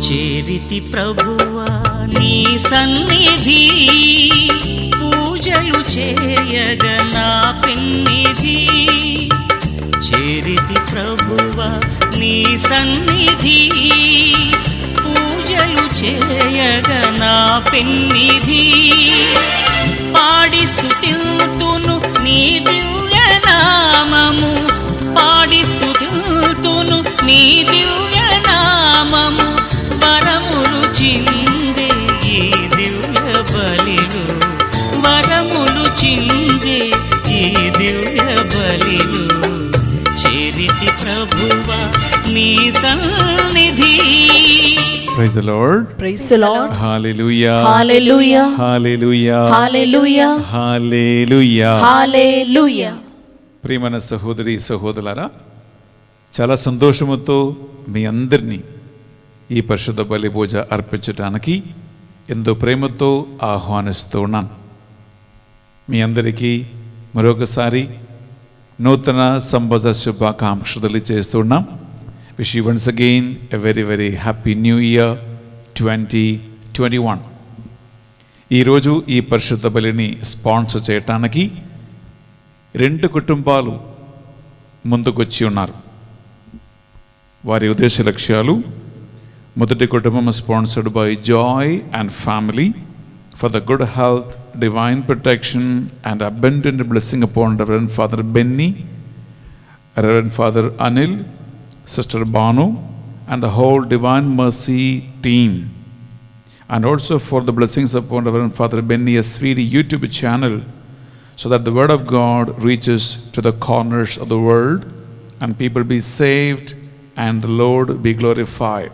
చేరితి ప్రభువా నీ సన్నిధి, పూజలు చేయగ నా పెన్నిధి. చేరితి ప్రభువా నీ సన్నిధి, పూజలు చేయగ నా పెన్నిధి. పాడి స్తుతిల్తును నీ దివ్య నామము, పాడి స్తుతిల్తును నీ దివ్య నామము. వరములు చిందే ఈ దివ్య బలిలో, వరములు చిందే ఈ దివ్య బలిలో. చేరితి ప్రభువా నీ సన్నిధి. Praise the Lord. Praise the Lord. Hallelujah. Hallelujah. Hallelujah. Hallelujah. Hallelujah. Hallelujah. ప్రియమైన సహోదరి సహోదరులారా, చాలా సంతోషముతో మీ అందరినీ ఈ పరిశుద్ధ బలి పూజ అర్పించడానికి ఎంతో ప్రేమతో ఆహ్వానిస్తూ ఉన్నాను. మీ అందరికీ మరొకసారి నూతన సంవత్సర శుభాకాంక్షలు చేస్తున్నాం. Wish you once again a very very happy new year 2021. ఈరోజు ఈ పరిశుద్ధ బలిని స్పాన్సర్ చేయటానికి 2 కుటుంబాలు ముందుకొచ్చి ఉన్నారు. వారి ఉద్దేశ లక్ష్యాలు: మొదటి కుటుంబం sponsored by joy and family for the good health, divine protection and abundant blessing upon reverend father Benny, reverend father Anil, Sister Banu and the whole Divine Mercy team, and also for the blessings upon Reverend Father Benny Aswiri YouTube channel, so that the word of God reaches to the corners of the world and people be saved and the Lord be glorified.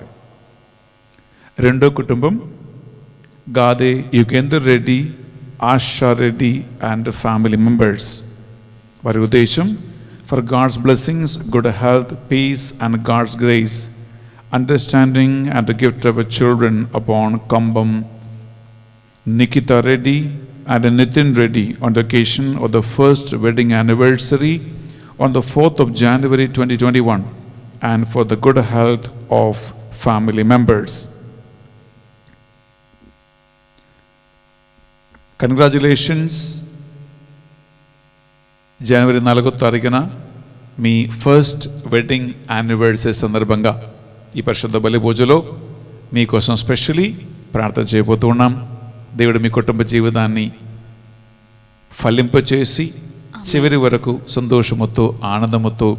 Rendo kutumbam Gade Yugender Reddy, Asha Reddy and family members. Vari udesham for God's blessings, good health, peace and God's grace, understanding and the gift of children upon Kambam Nikita Reddy and Nitin Reddy on the occasion of the first wedding anniversary on the 4th of January 2021, and for the good health of family members. Congratulations. జనవరి 4వ తారీఖున మీ first wedding anniversary సందర్భంగా ఈ పరిశుద్ధ బలి పూజలో మీకోసం especially ప్రార్థన చేయబోతూ ఉన్నాం. దేవుడు మీ కుటుంబ జీవితాన్ని ఫలింపచేసి చివరి వరకు సంతోషముతో ఆనందముతో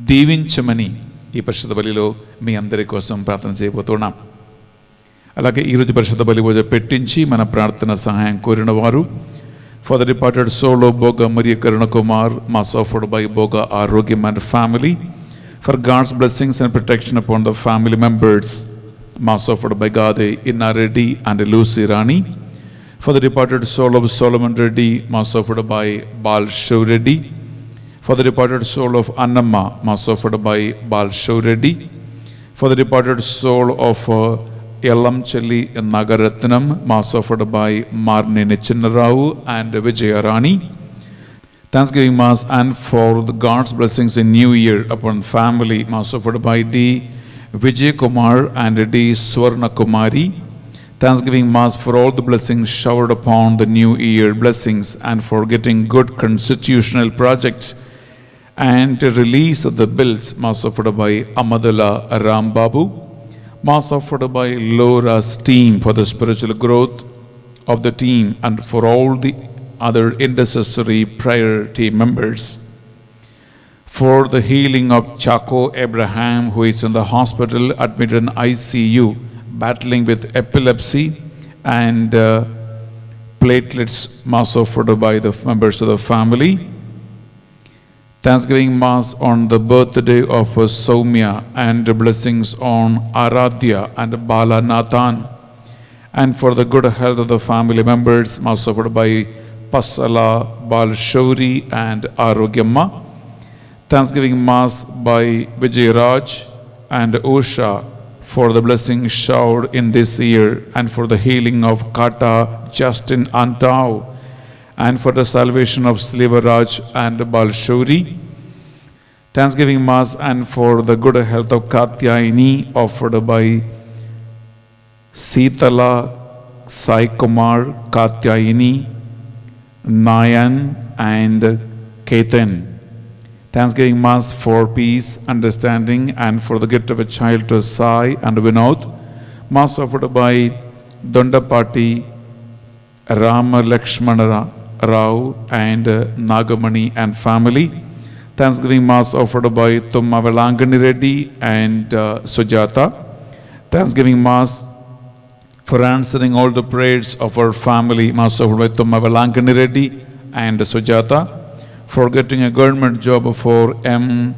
దీవించమని ఈ పరిశుద్ధ బలిలో మీ అందరి కోసం ప్రార్థన చేయబోతున్నాం. అలాగే ఈరోజు పరిశుద్ధ బలి పూజ పెట్టించి మన ప్రార్థన సహాయం కోరిన వారు: for the departed soul of Boga Maria Karuna Kumar, mass offered by Boga Arogyam and family, for God's blessings and protection upon the family members, mass offered by Gade Inna Reddy and Lucy Rani, for the departed soul of Solomon Reddy, mass offered by Bal Shaw Reddy, for the departed soul of Annamma, mass offered by Bal Shaw Reddy, for the departed soul of Yellamchelli Nagaratnam, mass offered by Marni Nichinarao and Vijayarani. Thanksgiving Mass and for the God's blessings in New Year upon family, mass offered by D. Vijay Kumar and D. Swarna Kumari. Thanksgiving Mass for all the blessings showered upon the New Year blessings and for getting good constitutional projects and release of the bills, mass offered by Amadullah Rambabu. Mass offered by Laura's team for the spiritual growth of the team and for all the other intercessory prayer team members. For the healing of Chaco Abraham, who is in the hospital admitted in ICU battling with epilepsy and platelets, mass offered by the members of the family. Thanksgiving Mass on the birthday of Soumya and blessings on Aradhya and Bala Nathan, and for the good health of the family members, Mass offered by Pasala, Balshauri and Arogyamma. Thanksgiving Mass by Vijay Raj and Usha for the blessing showered in this year and for the healing of Kata Justin Antau and for the salvation of Slivaraj and Balshuri. Thanksgiving Mass and for the good health of Katyayini offered by Sitala, Sai Kumar, Katyayini, Nayan and Ketan. Thanksgiving Mass for peace, understanding and for the gift of a child to Sai and Vinod. Mass offered by Dondapati, Rama Lakshmana Rao and Nagamani and family. Thanksgiving Mass offered by Tumma Velangani Reddy and Sujata. Thanksgiving Mass for answering all the prayers of our family. Mass offered by Tumma Velangani Reddy and Sujata. For getting a government job for M.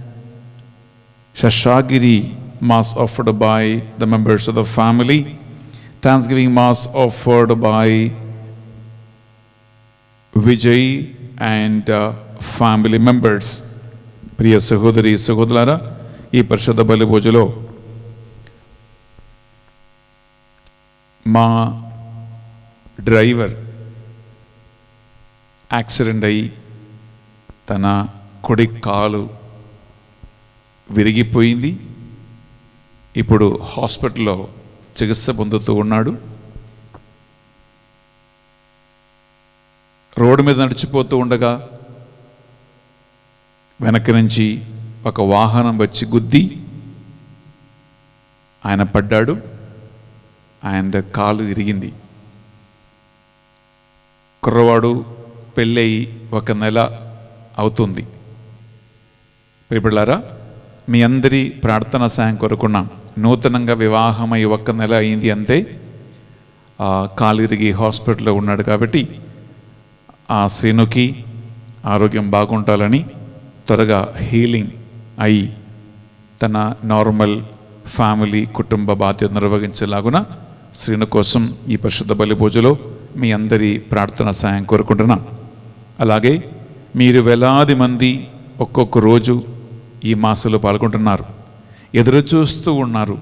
Shashagiri. Mass offered by the members of the family. Thanksgiving Mass offered by Vijay and family members. ప్రియ సహోదరి సహోదరులారా, ఈ పరిశుద్ధ బలి పూజలో మా driver accident అయ్యి తన కుడి కాలు విరిగిపోయింది. ఇప్పుడు హాస్పిటల్లో చికిత్స పొందుతూ ఉన్నాడు. రోడ్డు మీద నడిచిపోతూ ఉండగా వెనక నుంచి ఒక వాహనం వచ్చి గుద్ది ఆయన పడ్డాడు. ఆయన కాలు ఇరిగింది. కుర్రవాడు పెళ్ళయి 1 నెల అవుతుంది. ప్రియబిడ్డలారా, మీ అందరి ప్రార్థన సాయం కోరుకున్నాం. నూతనంగా వివాహమై 1 నెల అయింది అంతే. కాలు ఇరిగి హాస్పిటల్లో ఉన్నాడు కాబట్టి ఆ శ్రీనుకి ఆరోగ్యం బాగుంటాలని, త్వరగా హీలింగ్ అయి తన నార్మల్ ఫ్యామిలీ కుటుంబ బాధ్యత నిర్వహించేలాగున శ్రీను కోసం ఈ పరిశుద్ధ బలి పూజలో మీ అందరి ప్రార్థన సాయం కోరుకుంటున్నాం. అలాగే మీరు వేలాది మంది ఒక్కొక్క రోజు ఈ మాసంలో పాల్గొంటున్నారు, ఎదురు చూస్తూ ఉన్నారు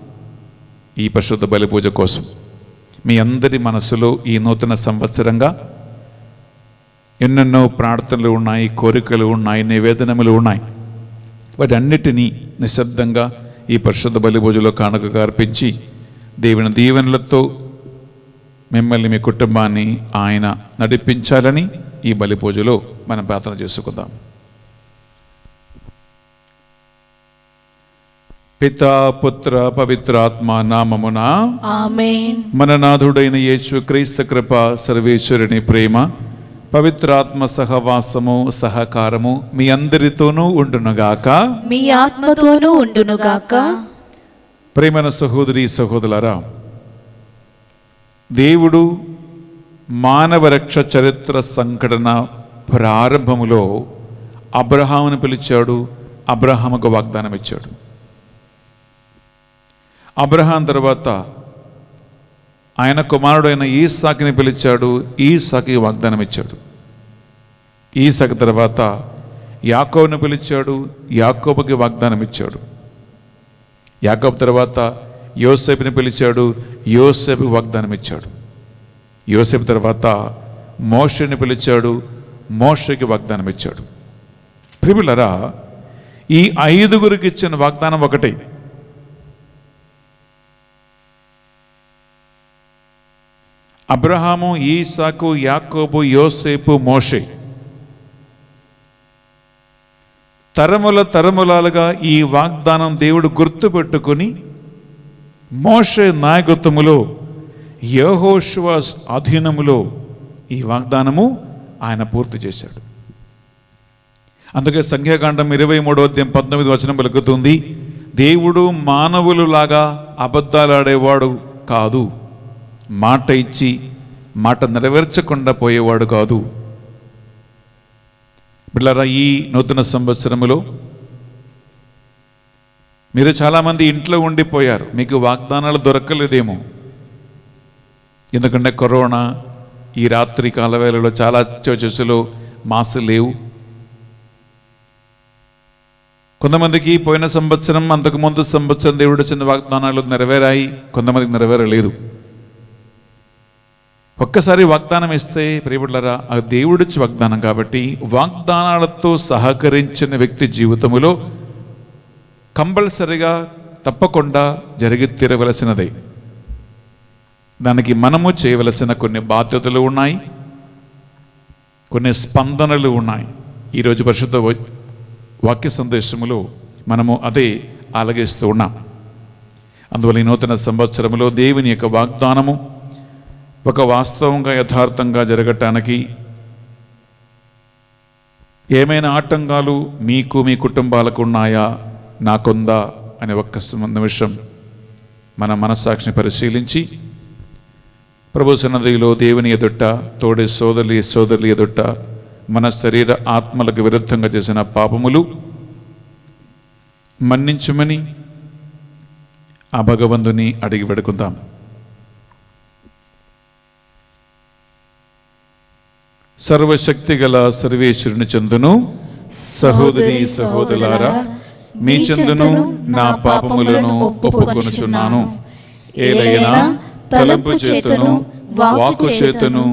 ఈ పరిశుద్ధ బలి పూజ కోసం. మీ అందరి మనసులో ఈ నూతన సంవత్సరంగా ఎన్నెన్నో ప్రార్థనలు ఉన్నాయి, కోరికలు ఉన్నాయి, నివేదనములు ఉన్నాయి. వాటన్నిటినీ నిశ్శబ్దంగా ఈ పరిశుద్ధ బలి పూజలో కానుకగా అర్పించి దేవుని దీవెనలతో మిమ్మల్ని, మీ కుటుంబాన్ని ఆయన నడిపించాలని ఈ బలి పూజలో మనం ప్రార్థన చేసుకుందాం. పితా పుత్ర పవిత్రాత్మ నామమున ఆమేన్. మన నాథుడైన యేసు క్రీస్తు కృప, సర్వేశ్వరుని ప్రేమ, పవిత్రాత్మ సహవాసము సహకారము మీ అందరితోనూ ఉండునుగాక, మీ ఆత్మతోనూ ఉండునుగాక. ప్రేమైన సహోదరి సహోదరులారా, దేవుడు మానవ రక్ష చరిత్ర సంఘటన ప్రారంభములో అబ్రహామును పిలిచాడు, అబ్రహాముకు వాగ్దానం ఇచ్చాడు. అబ్రహాం తర్వాత ఆయన కుమారుడైన ఈసాకుని పిలిచాడు, ఈసాకుకి వాగ్దానం ఇచ్చాడు. ఈసాకు తర్వాత యాకోబుని పిలిచాడు, యాకోబుకి వాగ్దానం ఇచ్చాడు. యాకోబు తర్వాత యోసేపుని పిలిచాడు, యోసేపుకి వాగ్దానం ఇచ్చాడు. యోసేపు తర్వాత మోషేని పిలిచాడు, మోషేకి వాగ్దానం ఇచ్చాడు. ప్రియులారా, ఈ 5గురికి ఇచ్చిన వాగ్దానం ఒకటే. అబ్రహాము, ఈసాకు, యాకోబు, యోసేపు, మోషే తరముల తరములాలుగా ఈ వాగ్దానం దేవుడు గుర్తుపెట్టుకుని మోషే నాయకత్వములో, యెహోషువ అధీనములో ఈ వాగ్దానము ఆయన పూర్తి చేశాడు. అందుకే సంఖ్యాకాండం 23:19 పలుకుతుంది, దేవుడు మానవులులాగా అబద్ధాలాడేవాడు కాదు, మాట ఇచ్చి మాట నెరవేర్చకుండా పోయేవాడు కాదు. బిడ్డలారా, ఈ నూతన సంవత్సరములో మీరు చాలామంది ఇంట్లో ఉండిపోయారు, మీకు వాగ్దానాలు దొరకలేదేమో. ఎందుకంటే కరోనా, ఈ రాత్రి కాల వేళలో చాలా చర్చెస్లో మాస్ లేవు. కొంతమందికి పోయిన సంవత్సరం, అంతకుముందు సంవత్సరం దేవుడు ఇచ్చిన వాగ్దానాలు నెరవేరాయి, కొంతమందికి నెరవేరలేదు. ఒక్కసారి వాగ్దానం ఇస్తే ప్రియబిడ్డలారా, ఆ దేవుడిచ్చి వాగ్దానం కాబట్టి వాగ్దానాలతో సహకరించిన వ్యక్తి జీవితంలో కంపల్సరిగా తప్పకుండా జరిగి తీరవలసినదే. దానికి మనము చేయవలసిన కొన్ని బాధ్యతలు ఉన్నాయి, కొన్ని స్పందనలు ఉన్నాయి. ఈరోజు పరిశుద్ధ వాక్య సందేశములో మనము అదే ఆలగిస్తూ ఉన్నాం. అందువల్ల ఈ నూతన సంవత్సరంలో దేవుని యొక్క వాగ్దానము ఒక వాస్తవంగా యథార్థంగా జరగటానికి ఏమైనా ఆటంకాలు మీకు మీ కుటుంబాలకు ఉన్నాయా, నాకుందా అనే ఒక్క నిమిషం మన మనస్సాక్షిని పరిశీలించి ప్రభు సన్నిధిలో దేవుని ఎదుట, తోడి సోదరుల ఎదుట మన శరీర ఆత్మలకు విరుద్ధంగా చేసిన పాపములు మన్నించమని ఆ భగవంతుని అడిగి వేడుకుందాం. సర్వశక్తి గల సర్వేశ్వరుని చందును, సహోదరి సహోదరులారా, మీ చందును నా పాపములను ఒప్పుకొనుచున్నాను. ఏలైనా తలంపు చేతను, వాక్కు చేతను,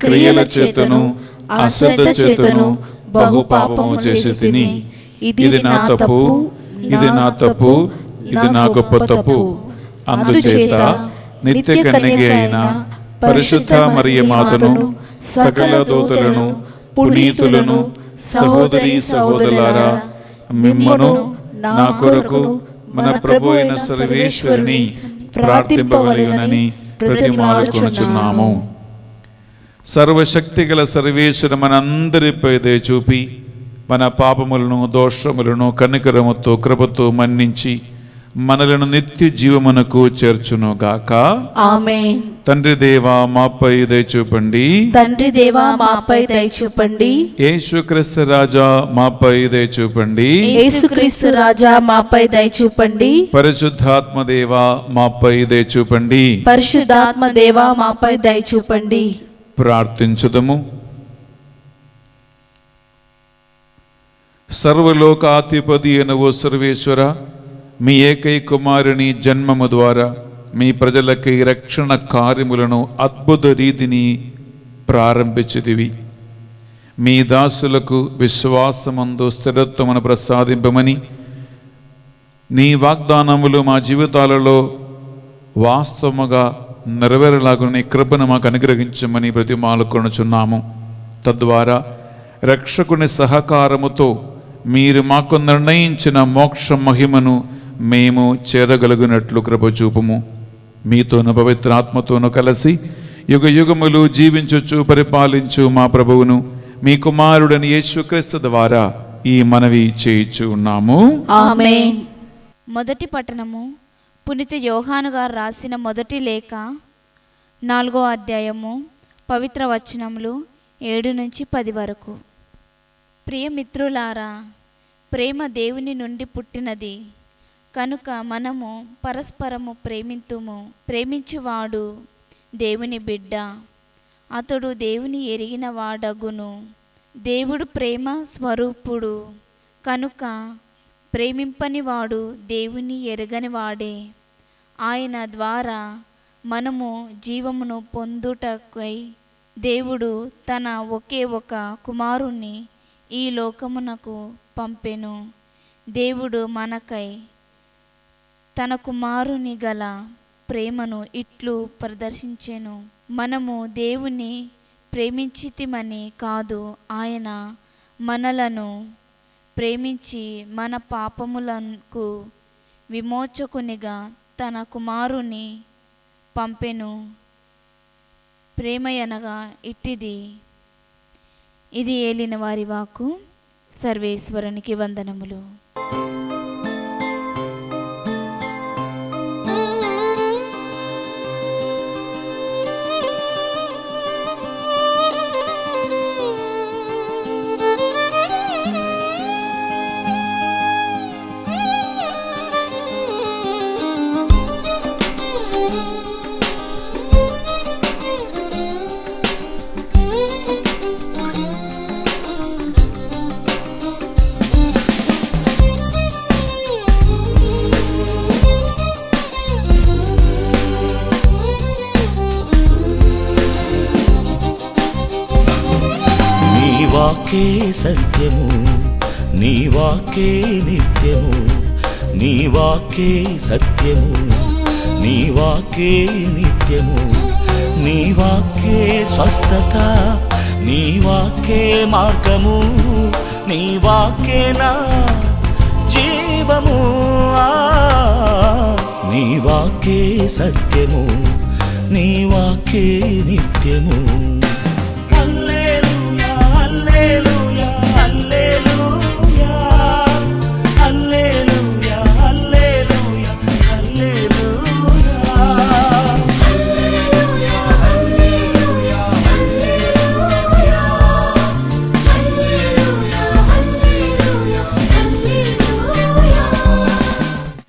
క్రియల చేతను, అశ్రద్ధ చేతను బహు పాపము చేసి తిని, ఇది నా తప్పు, ఇది నా తప్పు, ఇది నా గొప్ప తప్పు. అందుచేత నిత్య కన్యక అయిన పరిశుద్ధ మరియ మాతను, సకల దూతలను, పునీతులను, సహోదరి సహోదరులారా, మిమ్మను నా కొరకు మన ప్రభు అయిన సర్వేశ్వరుని ప్రార్థింపవలెనని ప్రతిమాలుకొనుచున్నాము. సర్వశక్తి గల సర్వేశ్వరు మనందరిపై దయ చూపి మన పాపములను, దోషములను కనికరముతో, కృపతో మన్నించి మనలను నిత్య జీవమునకు చేర్చునుగాక. ఆమేన్. తండ్రి దేవా మాపై దయ చూపండి. తండ్రి దేవా మాపై దయ చూపండి. యేసుక్రీస్తు రాజా మాపై దయ చూపండి. యేసుక్రీస్తు రాజా మాపై దయ చూపండి. పరిశుద్ధాత్మ దేవా మాపై దయ చూపండి. పరిశుద్ధాత్మ దేవా మాపై దయ చూపండి. ప్రార్థించుదము. సర్వలోకాధిపతి అయిన ఓ సర్వేశ్వర, మీ ఏకైక కుమారుని జన్మము ద్వారా మీ ప్రజలకై రక్షణ కార్యములను అద్భుత రీతిని ప్రారంభించితివి. మీ దాసులకు విశ్వాసమందు స్థిరత్వమును ప్రసాదింపమని నీ వాగ్దానములు మా జీవితాలలో వాస్తవముగా నెరవేరలాగు నీ కృపను మాకు అనుగ్రహించమని బ్రతిమాలుకొనుచున్నాము. తద్వారా రక్షకుని సహకారముతో మీరు మాకు నిర్ణయించిన మోక్ష మహిమను మేము చేరగలిగినట్లు కృప చూపుము. మీతోను పవిత్ర ఆత్మతోను కలిసి యుగ యుగములు జీవించుచు పరిపాలించు మా ప్రభువును, మీ కుమారుడని యేసుక్రీస్తు ద్వారా ఈ మనవి చేయించు ఉన్నాము. ఆమేన్. మొదటి పట్టణము పునీత యోహాను గారు రాసిన మొదటి లేఖ 4వ అధ్యాయము పవిత్ర వచనములు 7 నుంచి 10 వరకు. ప్రియమిత్రులారా, ప్రేమ దేవుని నుండి పుట్టినది కనుక మనము పరస్పరము ప్రేమింతుము. ప్రేమించువాడు దేవుని బిడ్డ, అతడు దేవుని ఎరిగిన వాడగును. దేవుడు ప్రేమ స్వరూపుడు కనుక ప్రేమింపని వాడు దేవుని ఎరగని వాడే. ఆయన ద్వారా మనము జీవమును పొందుటకై దేవుడు తన ఒకే ఒక కుమారుణ్ణి ఈ లోకమునకు పంపెను. దేవుడు మనకై తన కుమారుని గల ప్రేమను ఇట్లు ప్రదర్శించెను. మనము దేవుని ప్రేమించితిమని కాదు, ఆయన మనలను ప్రేమించి మన పాపములకు విమోచకునిగా తన కుమారుని పంపెను. ప్రేమయనగా ఇట్టిది. ఇది ఏలిన వారి వాక్కు. సర్వేశ్వరునికి వందనములు. వాక్కే సత్యము, నీ వాక్కే నిత్యము, నీ వాక్కే సత్యము, నీ వాక్కే నిత్యము, నీ వాక్కే స్వస్థత, నీ వాక్కే మార్గము, నీ వాక్కే నా జీవము. నీ వాక్కే సత్యము, నీ వాక్కే నిత్యము. హల్లెలూయా హల్లెలూయా హల్లెలూయా హల్లెలూయా హల్లెలూయా హల్లెలూయా.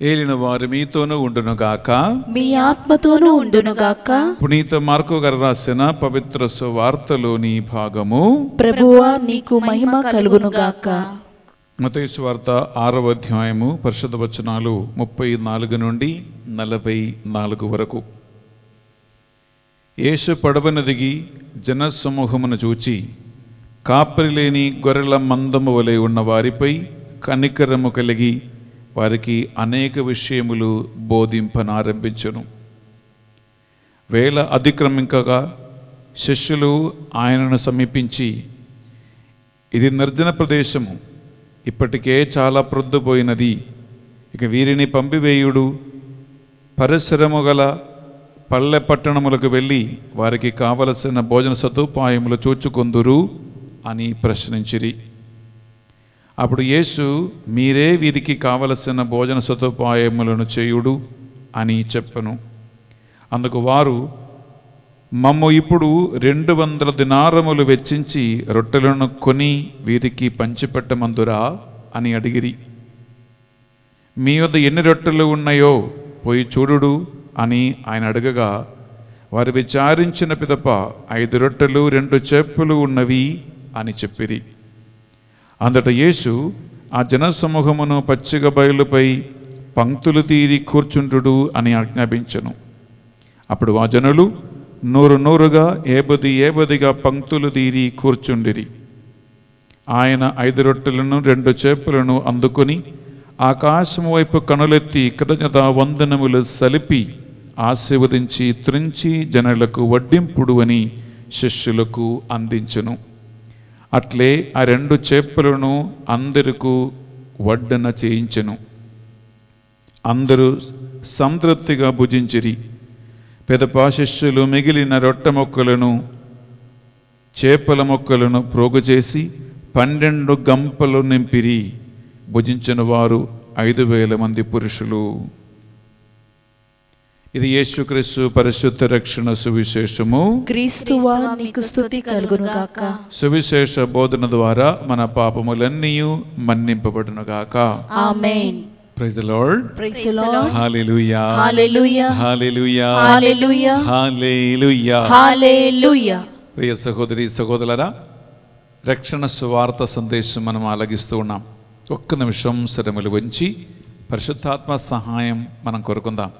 ఏలిన వారు మీతోనూ ఉండునుగాక, మీ ఆత్మతోనూ ఉండునుగాక. పునీత మార్కు గారు రాసిన పవిత్ర సువార్తలోని భాగము. ప్రభువా నీకు మహిమ కలుగునుగాక. మత్తయి సువార్త 6వ అధ్యాయము పరిశుద్ధ వచనాలు 34 నుండి 44 వరకు. యేసు పడవన దిగి జనసమూహమును చూచి కాపరి లేని గొర్రెల మందము వలె ఉన్న వారిపై కనికరము కలిగి వారికి అనేక విషయములు బోధింపనారంభించెను. వేళ అతిక్రమింకగా శిష్యులు ఆయనను సమీపించి, ఇది నిర్జన ప్రదేశము, ఇప్పటికే చాలా ప్రొద్దుపోయినది, ఇక వీరిని పంపివేయుడు, పరిసరము గల పల్లె పట్టణములకు వెళ్ళి వారికి కావలసిన భోజన సదుపాయములు చూచుకొందురు అని ప్రశ్నించిరి. అప్పుడు యేసు, మీరే వీరికి కావలసిన భోజన సదుపాయములను చేయుడు అని చెప్పను. అందుకు వారు, మమ్ము ఇప్పుడు 200 దినారములు వెచ్చించి రొట్టెలను కొని వీరికి పంచిపెట్టమందురా అని అడిగిరి. మీ వద్ద ఎన్ని రొట్టెలు ఉన్నాయో పోయి చూడుడు అని ఆయన అడగగా, వారు విచారించిన పిదప 5 రొట్టెలు 2 చేపలు ఉన్నవి అని చెప్పిరి. అందట యేసు ఆ జనసమూహమును పచ్చిక బయలుపై పంక్తులు తీరి కూర్చుంటుడు అని ఆజ్ఞాపించెను. అప్పుడు ఆ జనులు నూరుగా ఏబదిగా పంక్తులు తీరి కూర్చుండిరి. ఆయన 5 రొట్టెలను 2 చేపలను అందుకొని ఆకాశము వైపు కనులెత్తి కృతజ్ఞతా వందనములు సలిపి ఆశీర్వదించి త్రుంచి జనులకు వడ్డింపుడు అని శిష్యులకు అందించెను. అట్లే ఆ 2 చేపలను అందరికీ వడ్డన చేయించెను. అందరూ సంతృప్తిగా భుజించిరి. పెదప శిష్యులు మిగిలిన రొట్టె మొక్కలను చేపల మొక్కలను ప్రోగు చేసి 12 గంపలు నింపిరి. భుజించిన వారు 5,000 మంది పురుషులు. ఇది యేసుక్రీస్తు పరిశుద్ధ రక్షణ సువిశేషము. క్రీస్తువా నీకు స్తుతి కలుగునుగాక. సువిశేష బోధన ద్వారా మన పాపములన్నీ మన్నింపబడునుగాక. Amen. Praise the Lord. Praise the Lord. Hallelujah hallelujah hallelujah hallelujah hallelujah hallelujah. ప్రియ సహోదరి సహోదరులారా, రక్షణ సువార్త సందేశం మనం ఆలగిస్తూ ఉన్నాం. ఒక్క నిమిషం శరములు వంచి పరిశుద్ధాత్మ సహాయం మనం కోరుకుందాం.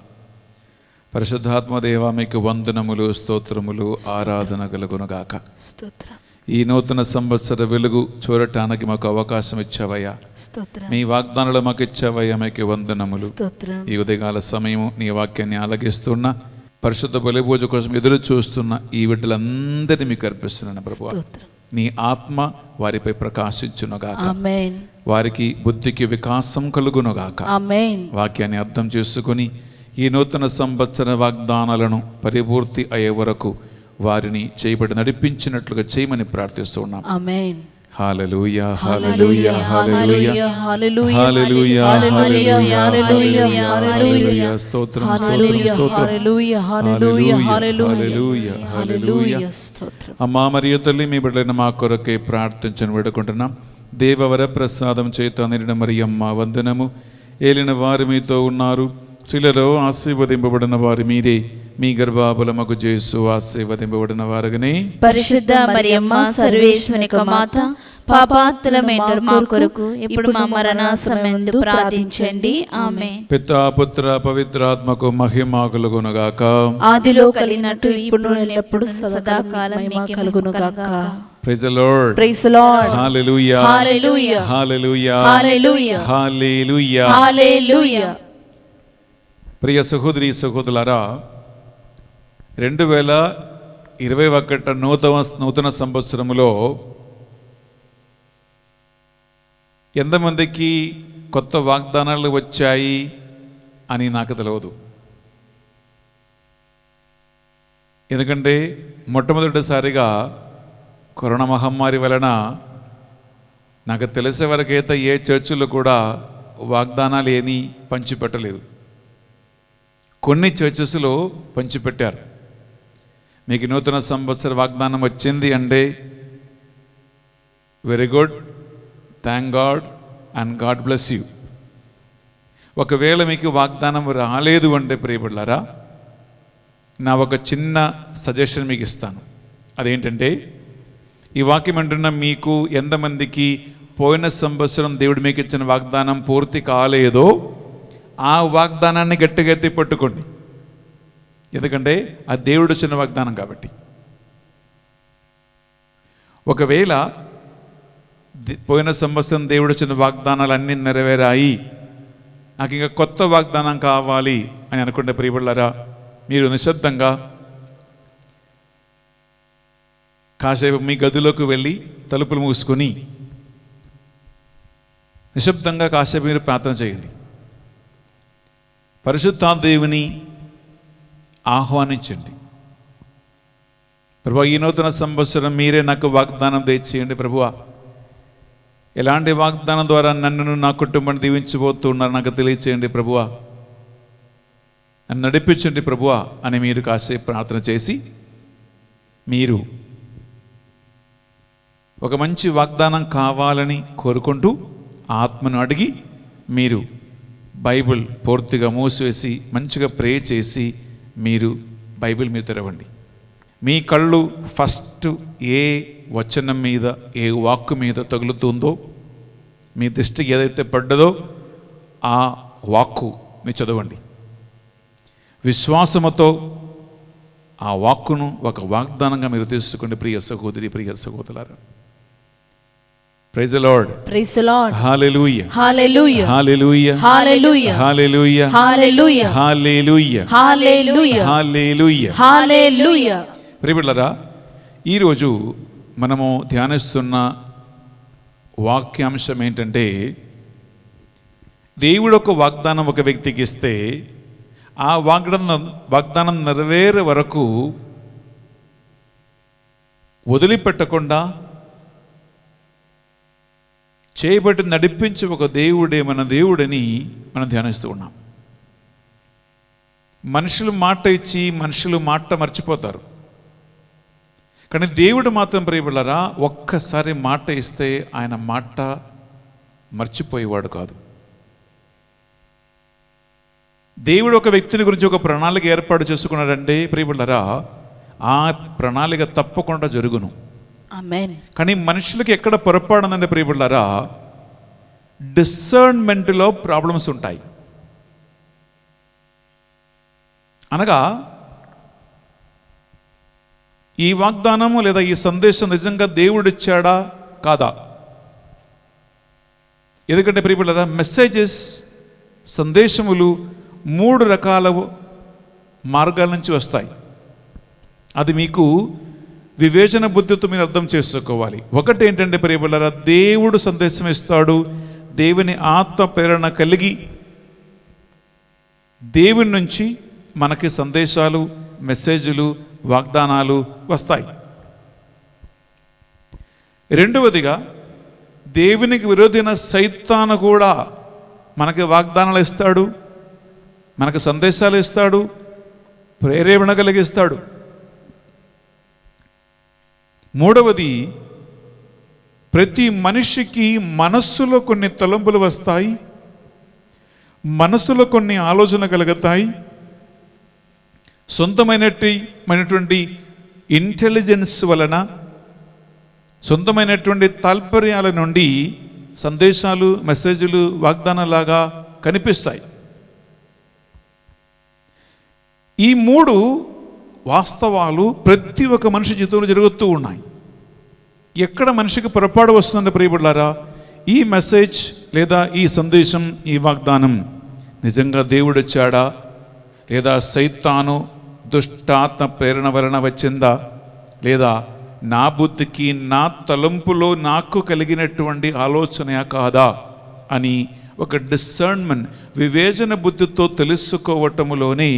పరిశుద్ధాత్మ దేవా, మీకు వందనములు, స్తోత్రములు, ఆరాధన కలుగునుగాక. స్తోత్రం. ఈ నూతన సంవత్సర వెలుగు చూడటానికి మాకు అవకాశం ఇచ్చావయ్యా. స్తోత్రం. మీ వాగ్దానాలు మాకు ఇచ్చావయ్యా, మీకు వందనములు. స్తోత్రం. ఈ ఉదయకాల సమయము నీ వాక్యాన్ని ఆలగిస్తున్న పరిశుద్ధ బలి పూజ కోసం ఎదురు చూస్తున్న ఈ బిడ్డలందరినీ మీకు అర్పిస్తున్నాను ప్రభువా. స్తోత్రం. నీ ఆత్మ వారిపై ప్రకాశించునుగాక. ఆమేన్. వారికి బుద్ధికి వికాసం కలుగునుగాక. ఆమేన్. వాక్యాన్ని అర్థం చేసుకుని ఈ నూతన సంవత్సర వాగ్దానాలను పరిపూర్తి అయ్యే వరకు వారిని చేయబడి నడిపించినట్లుగా చేయమని ప్రార్థిస్తూ ఉన్నాం. ఆమేన్. హల్లెలూయా hallelujah hallelujah hallelujah hallelujah hallelujah hallelujah హల్లెలూయా. స్తోత్రం స్తోత్రం హల్లెలూయా స్తోత్రం. హల్లెలూయా హల్లెలూయా హల్లెలూయా హల్లెలూయా. హల్లెలూయా. స్తోత్రం. అమ్మా మరియు తల్లి, మీ బిడ్డలైన మా కొరకే ప్రార్థించని వేడుకుంటున్నాం. దేవవర ప్రసాదం చేత నిండిన మరియమ్మ వందనము. ఏలిన వారు మీతో ఉన్నారు. స్త్రీలలో ఆశీర్వదింపబడిన వారు మీరే. మీ గర్భఫలమగు యేసు ఆశీర్వదింపబడిన వారుగానే. పరిశుద్ధ మరియమ్మ సర్వేశ్వరుని యొక్క మాత, పాపాత్ములమైన మా కొరకు ఇప్పుడు మా మరణ సమయందు ప్రార్థించండి. ఆమేన్. పితా పుత్ర పవిత్రాత్మకు మహిమ కలుగునుగాక. ఆదిలో కలిగినట్టు ఇప్పుడు ఎల్లప్పుడు సదాకాలం మహిమ కలుగునుగాక. Praise the Lord. Praise the Lord. Hallelujah. Hallelujah. Hallelujah. Hallelujah. Hallelujah. Hallelujah. ప్రియ సహోదరి సహోదరులారా, 2021 నూతన సంవత్సరములో ఎంతమందికి కొత్త వాగ్దానాలు వచ్చాయి అని నాకు తెలియదు. ఎందుకంటే మొట్టమొదటిసారిగా కరోనా మహమ్మారి వలన నాకు తెలిసే వరకైతే ఏ చర్చిలో కూడా వాగ్దానాలు ఏమీ పంచిపెట్టలేదు. కొన్ని చర్చెస్లో పంచిపెట్టారు. మీకు నూతన సంవత్సర వాగ్దానం వచ్చింది అంటే very good, thank God and God bless you. ఒకవేళ మీకు వాగ్దానం రాలేదు అంటే ప్రియబిడ్డలారా, నా ఒక చిన్న సజెషన్ మీకు ఇస్తాను. అదేంటంటే, ఈ వాక్యం అంటున్న మీకు ఎంతమందికి పోయిన సంవత్సరం దేవుడు మీకు ఇచ్చిన వాగ్దానం పూర్తి కాలేదో ఆ వాగ్దానాన్ని గట్టిగా ఎత్తి పట్టుకోండి. ఎందుకంటే ఆ దేవుడు ఇచ్చిన వాగ్దానం కాబట్టి. ఒకవేళ పోయిన సంవత్సరం దేవుడు ఇచ్చిన వాగ్దానాలు అన్నీ నెరవేరాయి, నాకు ఇంకా కొత్త వాగ్దానం కావాలి అని అనుకుంటే ప్రియబిడ్డలారా, మీరు నిశ్శబ్దంగా కాసేపు మీ గదిలోకి వెళ్ళి తలుపులు మూసుకొని నిశ్శబ్దంగా కాసేపు మీరు ప్రార్థన చేయండి. పరిశుద్ధాత్మ దేవుని ఆహ్వానించండి. ప్రభువా, ఈ నూతన సంవత్సరం మీరే నాకు వాగ్దానం దయచేయండి. ప్రభువా, ఎలాంటి వాగ్దానం ద్వారా నన్ను నా కుటుంబాన్ని దీవించబోతున్నారు నాకు తెలియచేయండి ప్రభువా, నన్ను నడిపించండి ప్రభువా అని మీరు కాసేపు ప్రార్థన చేసి, మీరు ఒక మంచి వాగ్దానం కావాలని కోరుకుంటూ ఆత్మను అడిగి మీరు బైబిల్ పూర్తిగా మూసివేసి మంచిగా ప్రే చేసి మీరు బైబిల్ మీద తెరవండి. మీ కళ్ళు ఫస్ట్ ఏ వచనం మీద, ఏ వాక్కు మీద తగులుతుందో, మీ దృష్టికి ఏదైతే పడ్డదో ఆ వాక్కు మీరు చదవండి. విశ్వాసముతో ఆ వాక్కును ఒక వాగ్దానంగా మీరు తీసుకోండి. ప్రియ సహోదరి, ప్రియ సహోదరులారా, praise the Lord. Praise the Lord. Hallelujah. Hallelujah. Hallelujah. Hallelujah. Hallelujah. Hallelujah. Hallelujah. Hallelujah. Hallelujah. Hallelujah. ప్రియబిడ్డలారా, ఈరోజు మనము ధ్యానిస్తున్న వాక్యాంశం ఏంటంటే, దేవుడు ఒక వాగ్దానం ఒక వ్యక్తికి ఇస్తే ఆ వాగ్దానం నెరవేరే వరకు వదిలిపెట్టకుండా చేయబట్టి నడిపించి ఒక దేవుడే మన దేవుడని మనం ధ్యానిస్తూ ఉన్నాం. మనుషులు మాట ఇచ్చి మనుషులు మాట మర్చిపోతారు, కానీ దేవుడు మాత్రం ప్రియబిడ్డలారా ఒక్కసారి మాట ఇస్తే ఆయన మాట మర్చిపోయేవాడు కాదు. దేవుడు ఒక వ్యక్తిని గురించి ఒక ప్రణాళిక ఏర్పాటు చేసుకున్నాడంటే ప్రియబిడ్డలారా ఆ ప్రణాళిక తప్పకుండా జరుగును. ఆమేన్. కానీ మనుషులకి ఎక్కడ పొరపాడుందంటే ప్రియబిడ్డలారా, డిసర్న్మెంట్లో ప్రాబ్లమ్స్ ఉంటాయి. అనగా ఈ వాగ్దానము లేదా ఈ సందేశం నిజంగా దేవుడు ఇచ్చాడా కాదా? ఎందుకంటే ప్రియబిడ్డలారా, మెసేజెస్, సందేశములు 3 రకాల మార్గాల నుంచి వస్తాయి. అది మీకు వివేచన బుద్ధితో మీరు అర్థం చేసుకోవాలి. ఒకటి ఏంటంటే ప్రియబిడ్డలారా, దేవుడు సందేశం ఇస్తాడు. దేవుని ఆత్మ ప్రేరణ కలిగి దేవుని నుంచి మనకి సందేశాలు, మెసేజ్లు, వాగ్దానాలు వస్తాయి. రెండవదిగా, దేవునికి విరోధైన సైతాను కూడా మనకి వాగ్దానాలు ఇస్తాడు, మనకు సందేశాలు ఇస్తాడు, ప్రేరేపణ కలిగిస్తాడు. మూడవది, ప్రతి మనిషికి మనస్సులో కొన్ని తలంపులు వస్తాయి, మనసులో కొన్ని ఆలోచన కలుగుతాయి. సొంతమైనటువంటి ఇంటెలిజెన్స్ వలన సొంతమైనటువంటి తాల్పర్యాల నుండి సందేశాలు, మెసేజ్లు, వాగ్దానాలాగా కనిపిస్తాయి. ఈ 3 వాస్తవాలు ప్రతి ఒక్క మనిషి జీవితంలో జరుగుతూ ఉన్నాయి. ఎక్కడ మనిషికి పొరపాటు వస్తుందంటే ప్రియబిడ్డలారా, ఈ మెసేజ్ లేదా ఈ సందేశం, ఈ వాగ్దానం నిజంగా దేవుడు ఇచ్చాడా, లేదా సైతాను దుష్టాత్మ ప్రేరణ వలన వచ్చిందా, లేదా నా బుద్ధికి, నా తలంపులో నాకు కలిగినటువంటి ఆలోచన కాదా అని ఒక డిసర్న్మెంట్, వివేచన బుద్ధితో తెలుసుకోవటంలోనే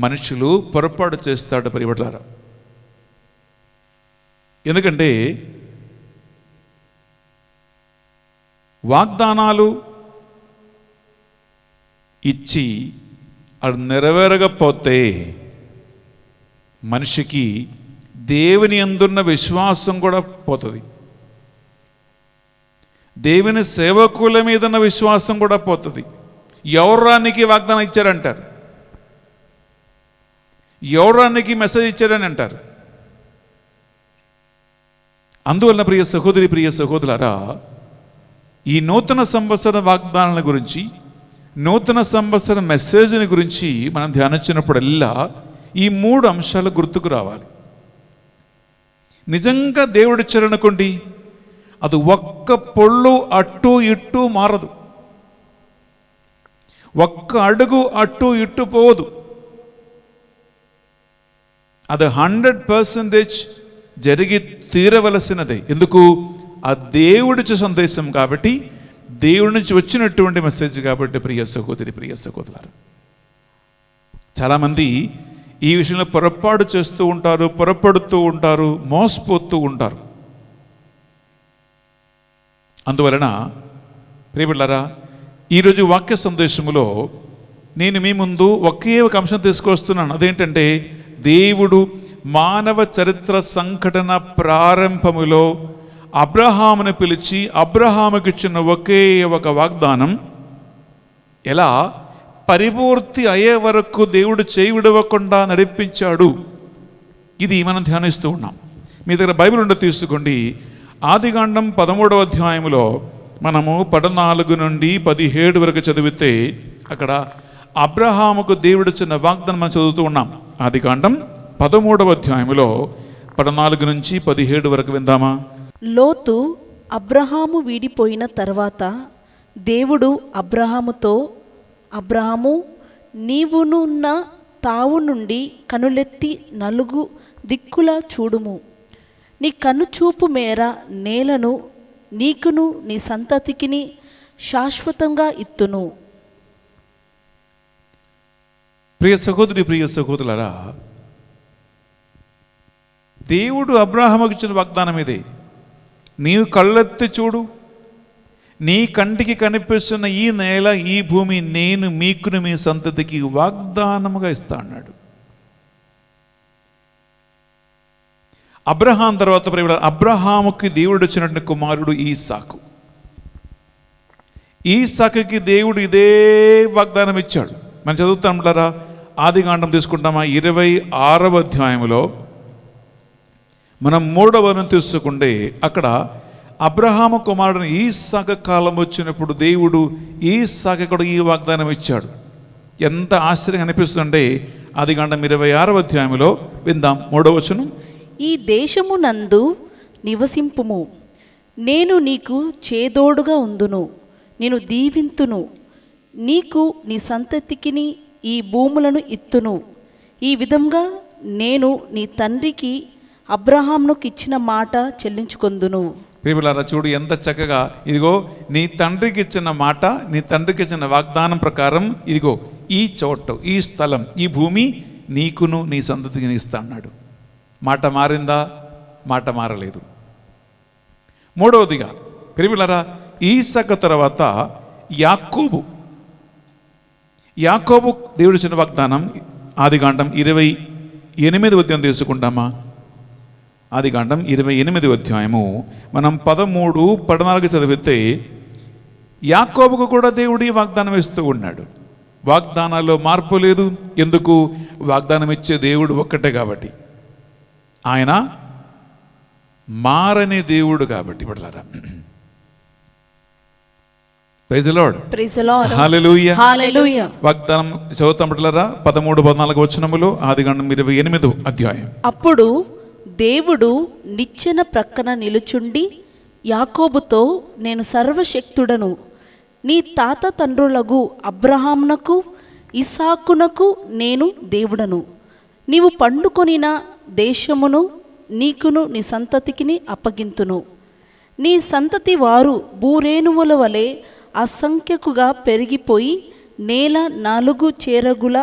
మనుషులు పొరపాటు చేస్తాడు ప్రియబిడ్డలారా. ఎందుకంటే వాగ్దానాలు ఇచ్చి అది నెరవేరకపోతే మనిషికి దేవుని అందున్న విశ్వాసం కూడా పోతుంది, దేవుని సేవకుల మీద ఉన్న విశ్వాసం కూడా పోతుంది. ఎవరానికి వాగ్దానం ఇచ్చారంటారు, ఎవరానికి మెసేజ్ ఇచ్చారని అంటారు. అందువల్ల ప్రియ సహోదరి, ప్రియ సహోదరులారా, ఈ నూతన సంవత్సర వాగ్దానాల గురించి, నూతన సంవత్సర మెసేజ్ని గురించి మనం ధ్యానించినప్పుడల్లా ఈ 3 అంశాలు గుర్తుకు రావాలి. నిజంగా దేవుడిచ్చారనుకోండి, అది ఒక్క పొళ్ళు అటు ఇటు మారదు, ఒక్క అడుగు అటు ఇటు పోదు. అది 100% జరిగి తీరవలసినదే. ఎందుకు? ఆ దేవుడిచ్చే సందేశం కాబట్టి, దేవుడి నుంచి వచ్చినటువంటి మెసేజ్ కాబట్టి. ప్రియ సహోదరి, ప్రియ సహోదరులారా, చాలామంది ఈ విషయంలో పొరపాటు చేస్తూ ఉంటారు, పొరపడుతూ ఉంటారు, మోసపోతూ ఉంటారు. అందువలన ప్రియబిడ్డలారా, ఈరోజు వాక్య సందేశములో నేను మీ ముందు ఒకే ఒక అంశం తీసుకొస్తున్నాను. అదేంటంటే, దేవుడు మానవ చరిత్ర సంఘటన ప్రారంభములో అబ్రహామును పిలిచి అబ్రహాముకి ఇచ్చిన ఒకే ఒక వాగ్దానం ఎలా పరిపూర్తి అయ్యే వరకు దేవుడు చేయి విడవకుండా నడిపించాడు. ఇది మనం ధ్యానిస్తూ ఉన్నాం. మీ దగ్గర బైబిల్ ఉండే తీసుకోండి. ఆదికాండం 13వ అధ్యాయంలో మనము 14 నుండి 17 వరకు చదివితే అక్కడ అబ్రహాముకు దేవుడు ఇచ్చిన వాగ్దానం మనం చదువుతూ ఉన్నాం. ఆదికాండం 13వ అధ్యాయంలో 14 నుంచి 17 వరకు విందామా? లోతు అబ్రహాము వీడిపోయిన తర్వాత దేవుడు అబ్రహాముతో, అబ్రహాము, నీవునున్న తావు నుండి కనులెత్తి 4 దిక్కులా చూడుము. నీ కనుచూపు మేర నేలను నీకును నీ సంతతికిని శాశ్వతంగా ఇత్తును. ప్రియ సహోదరి, ప్రియ సహోదరులారా, దేవుడు అబ్రహాముకు ఇచ్చిన వాగ్దానం ఇదే. నీవు కళ్ళెత్తి చూడు, నీ కంటికి కనిపిస్తున్న ఈ నేల, ఈ భూమి నేను మీకును మీ సంతతికి వాగ్దానముగా ఇస్తా అన్నాడు. అబ్రహాం తర్వాత అబ్రహాముకి దేవుడు వచ్చినటువంటి కుమారుడు ఈసాకు. ఈసాకుకి దేవుడు ఇదే వాగ్దానం ఇచ్చాడు. మనం చదువుతాంటారా? ఆదికాండం తీసుకుంటామా? 26వ అధ్యాయంలో మనం 3వ తీసుకుంటే అక్కడ అబ్రహాము కుమారుడు ఈసాకు కాలం వచ్చినప్పుడు దేవుడు ఈసాకు కూడా ఈ వాగ్దానం ఇచ్చాడు. ఎంత ఆశ్చర్యంగా అనిపిస్తుందంటే ఆదికాండం 26వ అధ్యాయంలో విందాం 3వ వచనం. ఈ దేశమునందు నివసింపుము, నేను నీకు చేదోడుగా ఉందును, నేను దీవింతును, నీకు నీ సంతతికిని ఈ భూములను ఇత్తును. ఈ విధంగా నేను నీ తండ్రికి అబ్రహామునకు ఇచ్చిన మాట చెల్లించుకొందును. ప్రియలారా, చూడు ఎంత చక్కగా, ఇదిగో నీ తండ్రికి ఇచ్చిన మాట, నీ తండ్రికి ఇచ్చిన వాగ్దానం ప్రకారం ఇదిగో ఈ చోటు, ఈ స్థలం, ఈ భూమి నీకును నీ సంతతికి ఇస్తా అన్నాడు. మాట మారిందా? మాట మారలేదు. 3వదిగా ప్రియలారా, ఈసాకు తర్వాత యాకోబు దేవుడు ఇచ్చిన వాగ్దానం ఆదికాండం 28వ అధ్యాయం తీసుకుంటామా? ఆదికాండం 28వ అధ్యాయము మనం 13, 14 చదివితే యాకోబుకు కూడా దేవుడు వాగ్దానం ఇస్తూ ఉన్నాడు. వాగ్దానాల్లో మార్పు లేదు. ఎందుకు? వాగ్దానం ఇచ్చే దేవుడు ఒక్కటే కాబట్టి. ఆయన మారని దేవుడు కాబట్టి బిడ్డలారా. Praise the Lord. Praise the Lord. Hallelujah. Hallelujah. వాగ్దానం చదువుతాం బిడ్డలారా. 13-14 వచనములు, ఆదికాండం 28 అధ్యాయం. అప్పుడు దేవుడు నిచ్చెన ప్రక్కన నిలుచుండి యాకోబుతో, నేను సర్వశక్తుడను, నీ తాత తండ్రులగు అబ్రహామునకు ఇస్సాకునకు నేను దేవుడను. నీవు పండుకొనిన దేశమును నీకును నీ సంతతికిని అప్పగింతును. నీ సంతతి వారు భూరేణువుల వలె అసంఖ్యకుగా పెరిగిపోయి నేల 4 చేరగుల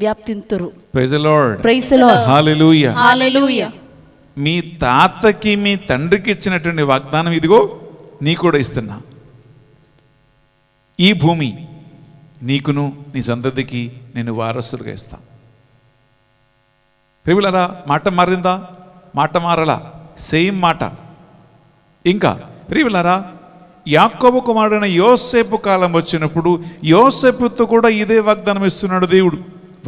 వ్యాప్తింతురు. Praise the Lord. Praise the Lord. Hallelujah. Hallelujah. మీ తాతకి మీ తండ్రికి ఇచ్చినటువంటి వాగ్దానం ఇదిగో నీకు కూడా ఇస్తున్నా. ఈ భూమి నీకును నీ సంతతికి నేను వారసులుగా ఇస్తా. ప్రియులారా, మాట మారిందా? మాట మారలా, సేమ్ మాట. ఇంకా ప్రియులారా, యాకోబు కుమారుడైన యోసేపు కాలం వచ్చినప్పుడు యోసేపుతో కూడా ఇదే వాగ్దానం ఇస్తున్నాడు దేవుడు.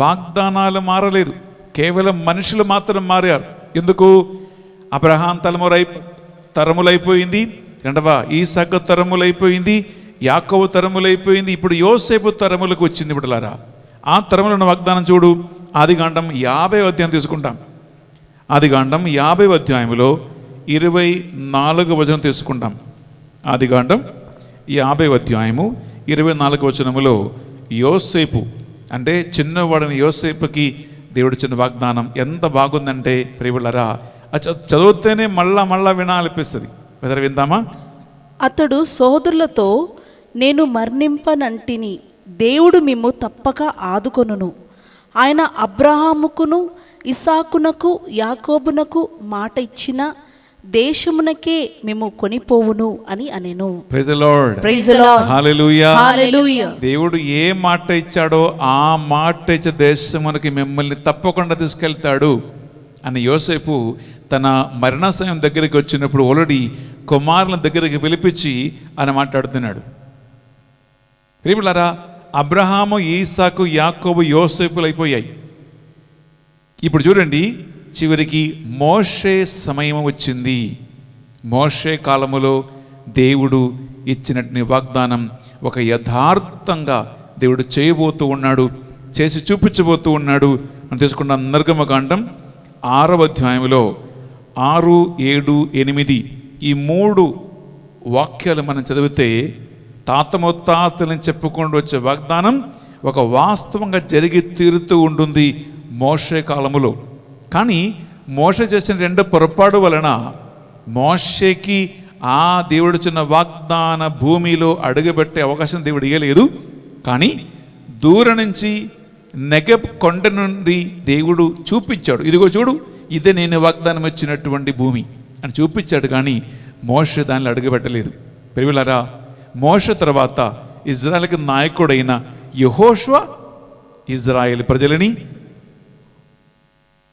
వాగ్దానాలు మారలేదు, కేవలం మనుషులు మాత్రం మారారు. ఎందుకు? అబ్రహాం తరములైపోయింది, రెండవ ఈసాకు తరములైపోయింది, యాకోబు తరములైపోయింది, ఇప్పుడు యోసేపు తరములకు వచ్చింది. బిడ్డలారా, ఆ తరములను వాగ్దానం చూడు. ఆదికాండం 50వ అధ్యాయం తీసుకుంటాం. ఆదికాండం 50వ అధ్యాయంలో 24వ వచనం తీసుకుంటాం. ఆదికాండం 50వ అధ్యాయము 24వ వచనములో యోసేపు అంటే చిన్నవాడిని యోసేపుకి దేవుడు చిన్న వాగ్దానం ఎంత బాగుందంటే ప్రియులారా, చదివితేనే మళ్ళా వినాలనిపిస్తుంది. వెదర్ విందామా? అతడు సోదరులతో, నేను మరణింపనంటిని, దేవుడు మిమ్ము తప్పక ఆదుకొనును. ఆయన అబ్రహాముకును ఇస్సాకునకు యాకోబునకు మాట ఇచ్చిన దేశమునకే మేము కొనిపోవును అని అనెను. Praise the Lord. Praise the Lord. Hallelujah. Hallelujah. దేవుడు ఏ మాట ఇచ్చాడో ఆ మాట ఇచ్చే దేశమునకి మిమ్మల్ని తప్పకుండా తీసుకెళ్తాడు అని యోసేపు తన మరణ సమయం దగ్గరికి వచ్చినప్పుడు ఆల్రెడీ కుమారుల దగ్గరికి పిలిపించి అని మాట్లాడుతున్నాడు. ప్రియులారా, అబ్రహాము, ఈసాకు, యాకోబు, యోసేపులు అయిపోయాయి. ఇప్పుడు చూడండి, చివరికి మోషే సమయం వచ్చింది. మోషే కాలములో దేవుడు ఇచ్చినటువంటి వాగ్దానం ఒక యథార్థంగా దేవుడు చేయబోతూ ఉన్నాడు, చేసి చూపించబోతూ ఉన్నాడు. మనం తీసుకున్న నిర్గమకాండం 6వ అధ్యాయంలో 6, 7, 8 ఈ 3 వాక్యాలు మనం చదివితే తాత ముత్తాతలని చెప్పుకుంటూ వచ్చే వాగ్దానం ఒక వాస్తవంగా జరిగి తీరుతూ ఉంటుంది మోషే కాలములో. కానీ మోషే చేసిన 2 పొరపాటు వలన మోషేకి ఆ దేవుడు చిన్న వాగ్దాన భూమిలో అడుగుపెట్టే అవకాశం దేవుడు ఇవ్వలేదు. కానీ దూరం నుంచి నెగబ్ కొండ నుండి దేవుడు చూపించాడు, ఇదిగో చూడు, ఇదే నేను వాగ్దానం ఇచ్చినటువంటి భూమి అని చూపించాడు. కానీ మోషే దానిలో అడుగుపెట్టలేదు. ప్రియులారా, మోషే తర్వాత ఇజ్రాయెల్కి నాయకుడైన యెహోషువ ఇజ్రాయెల్ ప్రజలని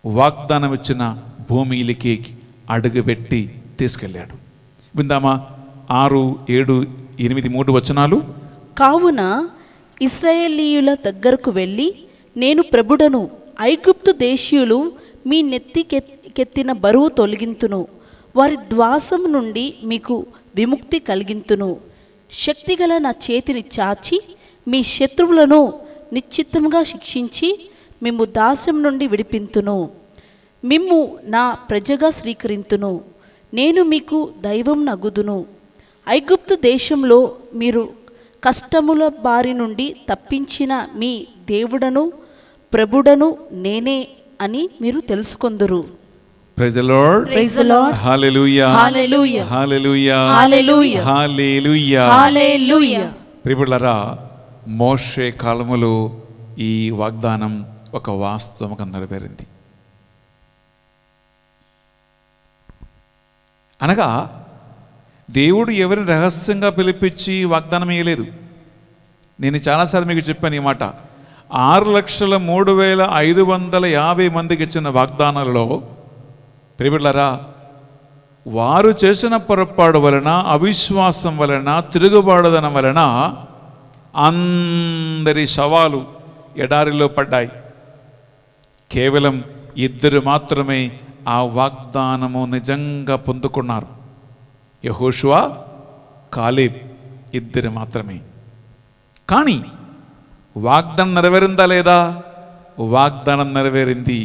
వాగ్దానం ఇచ్చిన భూమికి అడుగుపెట్టి తీసుకెళ్ళాడు. విందామా? 6, 7, 8, 3 వచనాలు. కావున ఇశ్రాయేలీయుల దగ్గరకు వెళ్ళి, నేను ప్రభుడను, ఐగుప్తు దేశీయులు మీ నెత్తికెత్తిన బరువు తొలగింతును, వారి ద్వాసం నుండి మీకు విముక్తి కలిగింతును, శక్తిగల నా చేతిని చాచి మీ శత్రువులను నిశ్చితంగా శిక్షించి మిమ్ము దాస్యం నుండి విడిపింతును, మిమ్ము నా ప్రజగా స్వీకరింతును, నేను మీకు దైవం నగుదును. ఐగుప్తు దేశంలో మీరు కష్టముల బారి నుండి తప్పించిన మీ దేవుడను ప్రభుడను నేనే అని మీరు తెలుసుకొందురు. Praise the Lord. Praise the Lord. Hallelujah. Hallelujah. Hallelujah. Hallelujah. Hallelujah. Hallelujah. ప్రియబిడ్డలారా, మోషే కాలములో ఈ వాగ్దానం ఒక వాస్తవంగా నెరవేరింది. అనగా దేవుడు ఎవరిని రహస్యంగా పిలిపించి వాగ్దానం ఇవ్వలేదు. నేను చాలాసార్లు మీకు చెప్పాను ఈ మాట. 6,03,550 మందికి ఇచ్చిన వాగ్దానాలలో ప్రియబిడ్డలారా, వారు చేసిన పొరపాటు వలన, అవిశ్వాసం వలన, తిరుగుబాటుదనం వలన అందరి శవాలు ఎడారిలో పడ్డాయి. కేవలం 2 మాత్రమే ఆ వాగ్దానము నిజంగా పొందుకున్నారు. యెహోషువ, కాలేబ్ ఇద్దరు మాత్రమే. కానీ వాగ్దానం నెరవేరిందా లేదా? వాగ్దానం నెరవేరింది.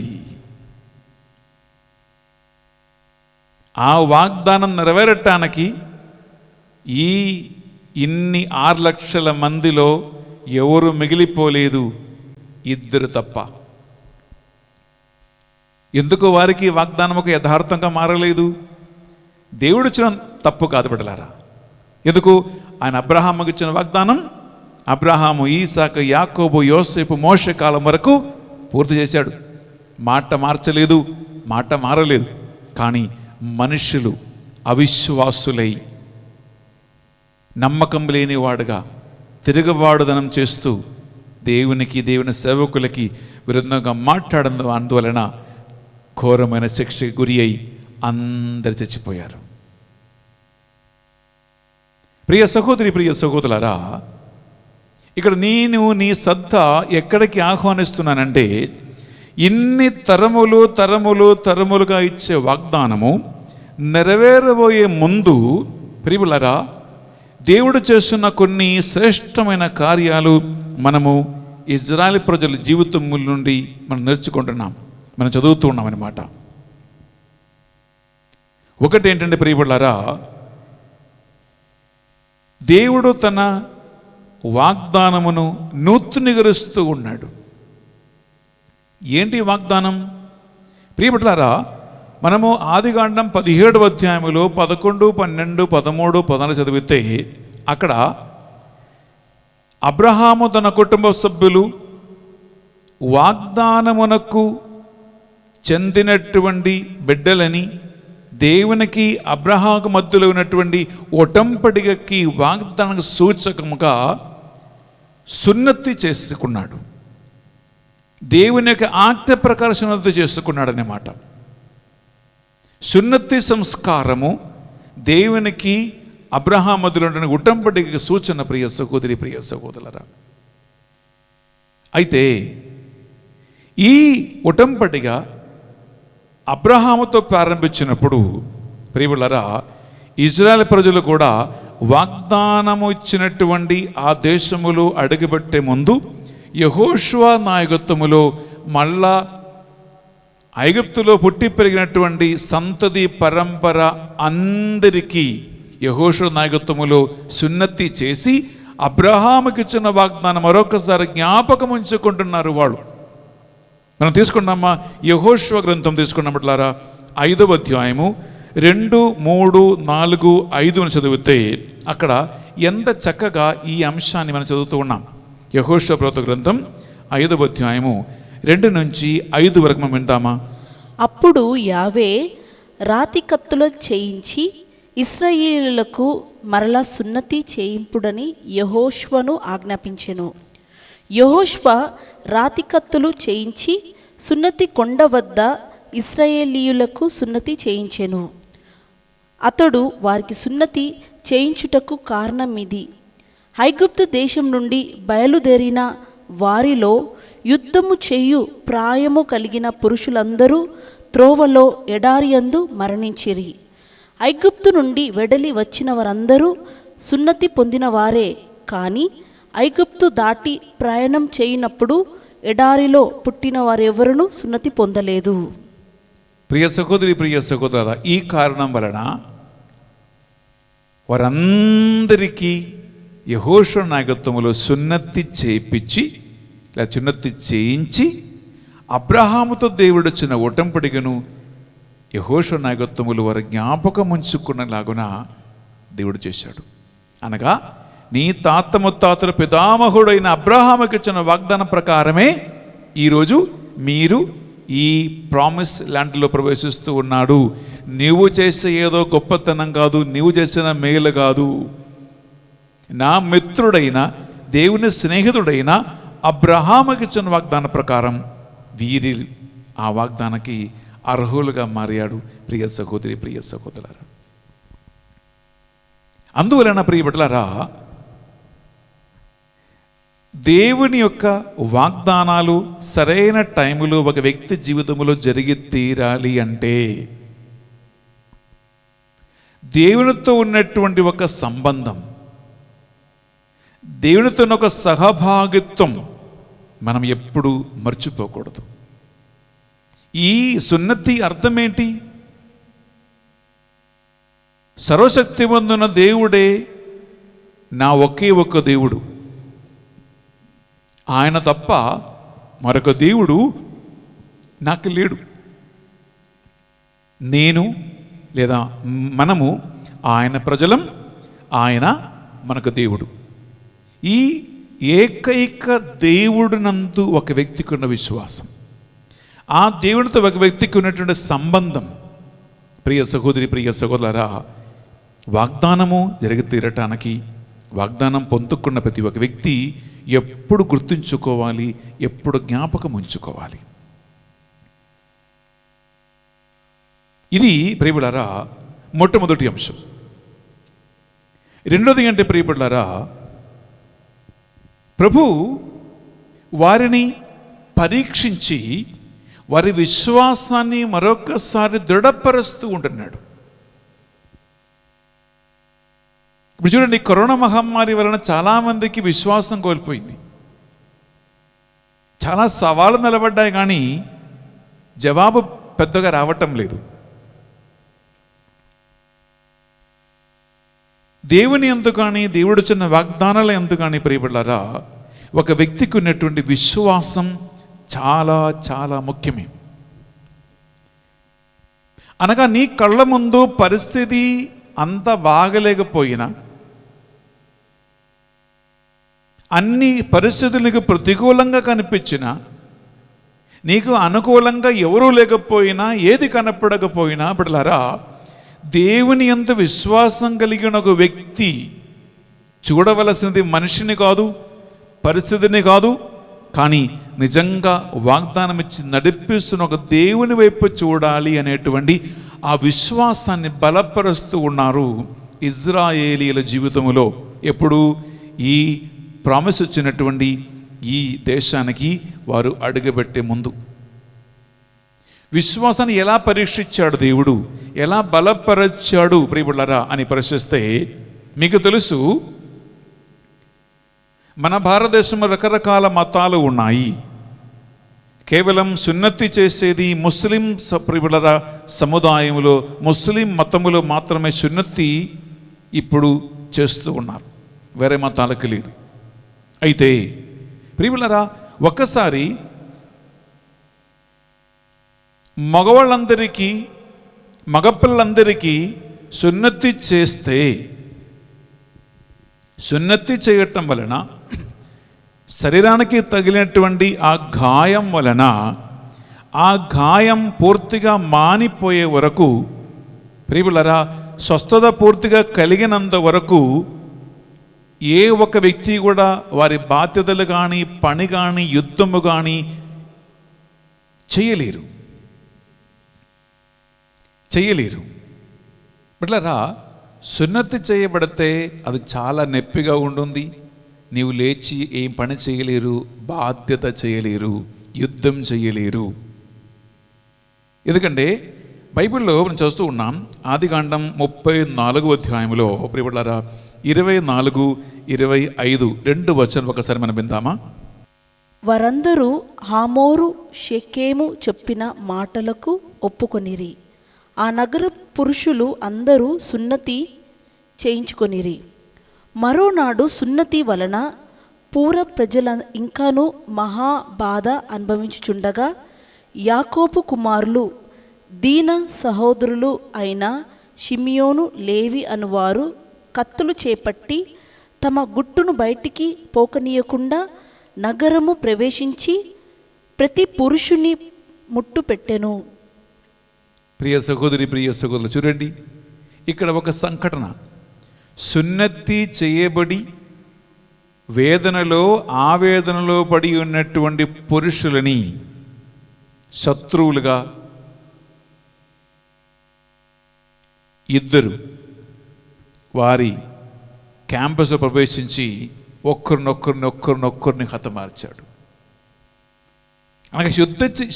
ఆ వాగ్దానం నెరవేరటానికి ఇన్ని 6 లక్షల మందిలో ఎవరు మిగిలిపోలేదు, ఇద్దరు తప్ప. ఎందుకు వారికి వాగ్దానం ఒక యథార్థంగా మారలేదు? దేవుడు ఇచ్చిన తప్పు కాదు బిడ్డలారా. ఎందుకు? ఆయన అబ్రహాముకి ఇచ్చిన వాగ్దానం అబ్రహాము, ఈసాకు, యాకోబు, యోసేపు, మోషే కాలం వరకు పూర్తి చేశాడు. మాట మార్చలేదు, మాట మారలేదు. కానీ మనుషులు అవిశ్వాసులై నమ్మకం లేనివాడుగా తిరుగుబాటుదనం చేస్తూ దేవునికి, దేవుని సేవకులకి విరుద్ధంగా మాట్లాడడం అందువలన ఘోరమైన శిక్షకి గురి అయి అందరు చచ్చిపోయారు. ప్రియ సహోదరి, ప్రియ సహోదరులారా, ఇక్కడ నేను నీ శ్రద్ధ ఎక్కడికి ఆహ్వానిస్తున్నానంటే, ఇన్ని తరములు తరములు తరములుగా ఇచ్చే వాగ్దానము నెరవేరబోయే ముందు ప్రియులారా, దేవుడు చేస్తున్న కొన్ని శ్రేష్టమైన కార్యాలు మనము ఇజ్రాయెల్ ప్రజల జీవితం నుండి మనం నేర్చుకుంటున్నాం, మనం చదువుతూ ఉన్నాం అన్నమాట. ఒకటి ఏంటంటే ప్రియబులారా, దేవుడు తన వాగ్దానమును నూతనీకరిస్తూ ఉన్నాడు. ఏంటి వాగ్దానం? ప్రియబులారా, మనము ఆదికాండం 17వ అధ్యాయములో 11, 12, 13, 14 చదివితే అక్కడ అబ్రహాము తన కుటుంబ సభ్యులు వాగ్దానమునకు చెందినటువంటి బిడ్డలని, దేవునికి అబ్రహాముకు మధ్యలో ఉన్నటువంటి ఒటంపడికి వాగ్దానానికి సూచకముగా సున్నతి చేసుకున్నాడు. దేవుని యొక్క ఆజ్ఞ ప్రకారం సున్నతి చేసుకున్నాడు అన్నమాట. సున్నతి సంస్కారము దేవునికి అబ్రహాము మధ్యలో ఉన్న ఒటంపడికి సూచన. ప్రియ సహోదరి, ప్రియ సహోదరులారా, అయితే ఈ ఒటంపడిగా అబ్రహాముతో ప్రారంభించినప్పుడు ప్రియులారా, ఇజ్రాయెల్ ప్రజలు కూడా వాగ్దానము ఇచ్చినటువంటి ఆ దేశములో అడుగుపెట్టే ముందు యెహోషువ నాయకత్వములో మళ్ళా ఐగుప్తులో పుట్టి పెరిగినటువంటి సంతతి పరంపర అందరికీ యెహోషువ నాయకత్వములో సున్నతి చేసి అబ్రహాముకి ఇచ్చిన వాగ్దానం మరొకసారి జ్ఞాపకం ఉంచుకుంటున్నారు వాళ్ళు. మనం తీసుకున్నామా? యెహోషువ గ్రంథం తీసుకున్నట్లారా 5వ అధ్యాయము 2, 3, 4, 5 చదివితే అక్కడ ఎంత చక్కగా ఈ అంశాన్ని మనం చదువుతూ ఉన్నాం. యెహోషువ ప్రవక్త గ్రంథం 5వ అధ్యాయము 2 నుంచి 5 వరకు మనం వింటామా? అప్పుడు యావే రాతి కత్తులో చేయించి ఇశ్రాయేలీయులకు మరలా సున్నతి చేయింపుడని యెహోషువను ఆజ్ఞాపించెను. యెహోషువ రాతి కత్తులు చేయించి సున్నతి కొండ వద్ద ఇశ్రాయేలీయులకు సున్నతి చేయించెను. అతడు వారికి సున్నతి చేయించుటకు కారణం ఇది: ఐగుప్తు దేశం నుండి బయలుదేరిన వారిలో యుద్ధము చేయు ప్రాయము కలిగిన పురుషులందరూ త్రోవలో ఎడారియందు మరణించిరి. ఐగుప్తు నుండి వెడలి వచ్చిన వారందరూ సున్నతి పొందిన వారే, కానీ ఐగుప్తు దాటి ప్రయాణం చేయనప్పుడు ఎడారిలో పుట్టిన వారెవరునూ సున్నతి పొందలేదు. ప్రియ సహోదరి, ప్రియ సహోదరులారా, ఈ కారణం వలన వారందరికీ యెహోషువ నాయకత్వములో సున్నతి చేయించి సున్నతి చేయించి అబ్రహాముతో దేవుడు వచ్చిన ఒటంపడిగను యెహోషువ నాయకత్వములు వారి జ్ఞాపకం ఉంచుకున్నలాగున దేవుడు చేశాడు. అనగా నీ తాత ముత్తాతల పితామహుడైన అబ్రహాముకి ఇచ్చిన వాగ్దానం ప్రకారమే ఈరోజు మీరు ఈ ప్రామిస్ ల్యాండ్లో ప్రవేశిస్తూ ఉన్నాడు. నీవు చేసే ఏదో గొప్పతనం కాదు, నీవు చేసిన మేలు కాదు. నా మిత్రుడైన దేవుని స్నేహితుడైన అబ్రహాముకి ఇచ్చిన వాగ్దాన ప్రకారం వీరి ఆ వాగ్దానానికి అర్హులుగా మారాడు. ప్రియ సహోదరి, ప్రియ సహోదరులారా, అందువలన ప్రియ బిడ్డలారా, దేవుని యొక్క వాగ్దానాలు సరైన టైంలో ఒక వ్యక్తి జీవితంలో జరిగి తీరాలి అంటే దేవునితో ఉన్నటువంటి ఒక సంబంధం, దేవునితో ఒక సహభాగిత్వం మనం ఎప్పుడూ మర్చిపోకూడదు. ఈ సున్నతి అర్థం ఏంటి? సర్వశక్తిమంతున్న దేవుడే నా ఒకే ఒక్క దేవుడు, ఆయన తప్ప మరొక దేవుడు నాకు లేడు. నేను లేదా మనము ఆయన ప్రజలం, ఆయన మనకు దేవుడు. ఈ ఏకైక దేవుడినందు ఒక వ్యక్తికి ఉన్న విశ్వాసం, ఆ దేవుడితో ఒక వ్యక్తికి ఉన్నటువంటి సంబంధం, ప్రియ సహోదరి ప్రియ సహోదరులారా, వాగ్దానము జరిగి తీరటానికి వాగ్దానం పొందుకున్న ప్రతి ఒక్క వ్యక్తి ఎప్పుడు గుర్తుంచుకోవాలి, ఎప్పుడు జ్ఞాపకం ఉంచుకోవాలి. ఇది ప్రియబిడ్డలారా మొట్టమొదటి అంశం. రెండోది అంటే ప్రియబిడ్డలారా, ప్రభు వారిని పరీక్షించి వారి విశ్వాసాన్ని మరొకసారి దృఢపరుస్తూ ఉంటున్నాడు. ఇప్పుడు చూడండి, కరోనా మహమ్మారి వలన చాలామందికి విశ్వాసం కోల్పోయింది. చాలా సవాళ్ళు నిలబడ్డాయి, కానీ జవాబు పెద్దగా రావటం లేదు. దేవుని యందు కానీ దేవుడు చిన్న వాగ్దానాల యందు కానీ ప్రియబిడ్డలారా, ఒక వ్యక్తికి ఉన్నటువంటి విశ్వాసం చాలా చాలా ముఖ్యమే. అనగా నీ కళ్ళ ముందు పరిస్థితి అంత బాగలేకపోయినా, అన్ని పరిస్థితులకు ప్రతికూలంగా కనిపించినా, నీకు అనుకూలంగా ఎవరూ లేకపోయినా, ఏది కనపడకపోయినా బిడ్డలారా, దేవుని యందు విశ్వాసం కలిగిన ఒక వ్యక్తి చూడవలసినది మనిషిని కాదు, పరిస్థితిని కాదు, కానీ నిజంగా వాగ్దానం ఇచ్చి నడిపిస్తున్న ఒక దేవుని వైపు చూడాలి అనేటువంటి ఆ విశ్వాసాన్ని బలపరుస్తూ ఉన్నారు ఇజ్రాయేలీల జీవితంలో. ఎప్పుడు ఈ ప్రామిస్ వచ్చినటువంటి ఈ దేశానికి వారు అడుగుపెట్టే ముందు విశ్వాసాన్ని ఎలా పరీక్షించాడు దేవుడు, ఎలా బలపరచాడు ప్రియబిడ్డలారా అని ప్రశ్నిస్తే, మీకు తెలుసు మన భారతదేశంలో రకరకాల మతాలు ఉన్నాయి. కేవలం సున్నతి చేసేది ముస్లిం ప్రియబిడ్డలారా సముదాయంలో, ముస్లిం మతములో మాత్రమే సున్నతి ఇప్పుడు చేస్తూ ఉన్నారు, వేరే మతాలకు లేదు. అయితే ప్రియబిడ్డలారా, ఒక్కసారి మగవాళ్ళందరికీ మగపిల్లలందరికీ సున్నతి చేస్తే, సున్నతి చేయటం వలన శరీరానికి తగిలినటువంటి ఆ గాయం వలన ఆ గాయం పూర్తిగా మానిపోయే వరకు ప్రియబిడ్డలారా, స్వస్థత పూర్తిగా కలిగినంత వరకు ఏ ఒక వ్యక్తి కూడా వారి బాధ్యతలు కానీ పని కానీ యుద్ధము కానీ చేయలేరు. బిడ్డలారా, సున్నతి చేయబడితే అది చాలా నొప్పిగా ఉంటుంది. నీవు లేచి ఏం పని చేయలేరు, బాధ్యత చేయలేరు, యుద్ధం చేయలేరు. ఎందుకంటే బైబిల్లో మనం చూస్తూ ఉన్నాం, ఆదికాండం 34వ అధ్యాయంలో ప్రియబిడ్డలారా 24, 25 2 వచనం ఒకసారి మనం విందామా? వారందరూ హామోరు షెకెము చెప్పిన మాటలకు ఒప్పుకొనిరి. ఆ నగర పురుషులు అందరూ సున్నతి చేయించుకొనిరి. మరోనాడు సున్నతి వలన పూర ప్రజల ఇంకాను మహా బాధ అనుభవించుచుండగా, యాకోబు కుమారులు దీన సహోదరులు అయిన షిమియోను లేవి అనువారు కత్తులు చేపట్టి తమ గుట్టును బయటికి పోకనీయకుండా నగరము ప్రవేశించి ప్రతి పురుషుని ముట్టు పెట్టెను. ప్రియ సహోదరి ప్రియ సహోదరులు, చూడండి, ఇక్కడ ఒక సంఘటన. సున్నతి చేయబడి వేదనలో ఆవేదనలో పడి ఉన్నటువంటి పురుషులని శత్రువులుగా ఇద్దరు వారి క్యాంపస్లో ప్రవేశించి ఒక్కరినొక్కరిని హతమార్చాడు. అనగా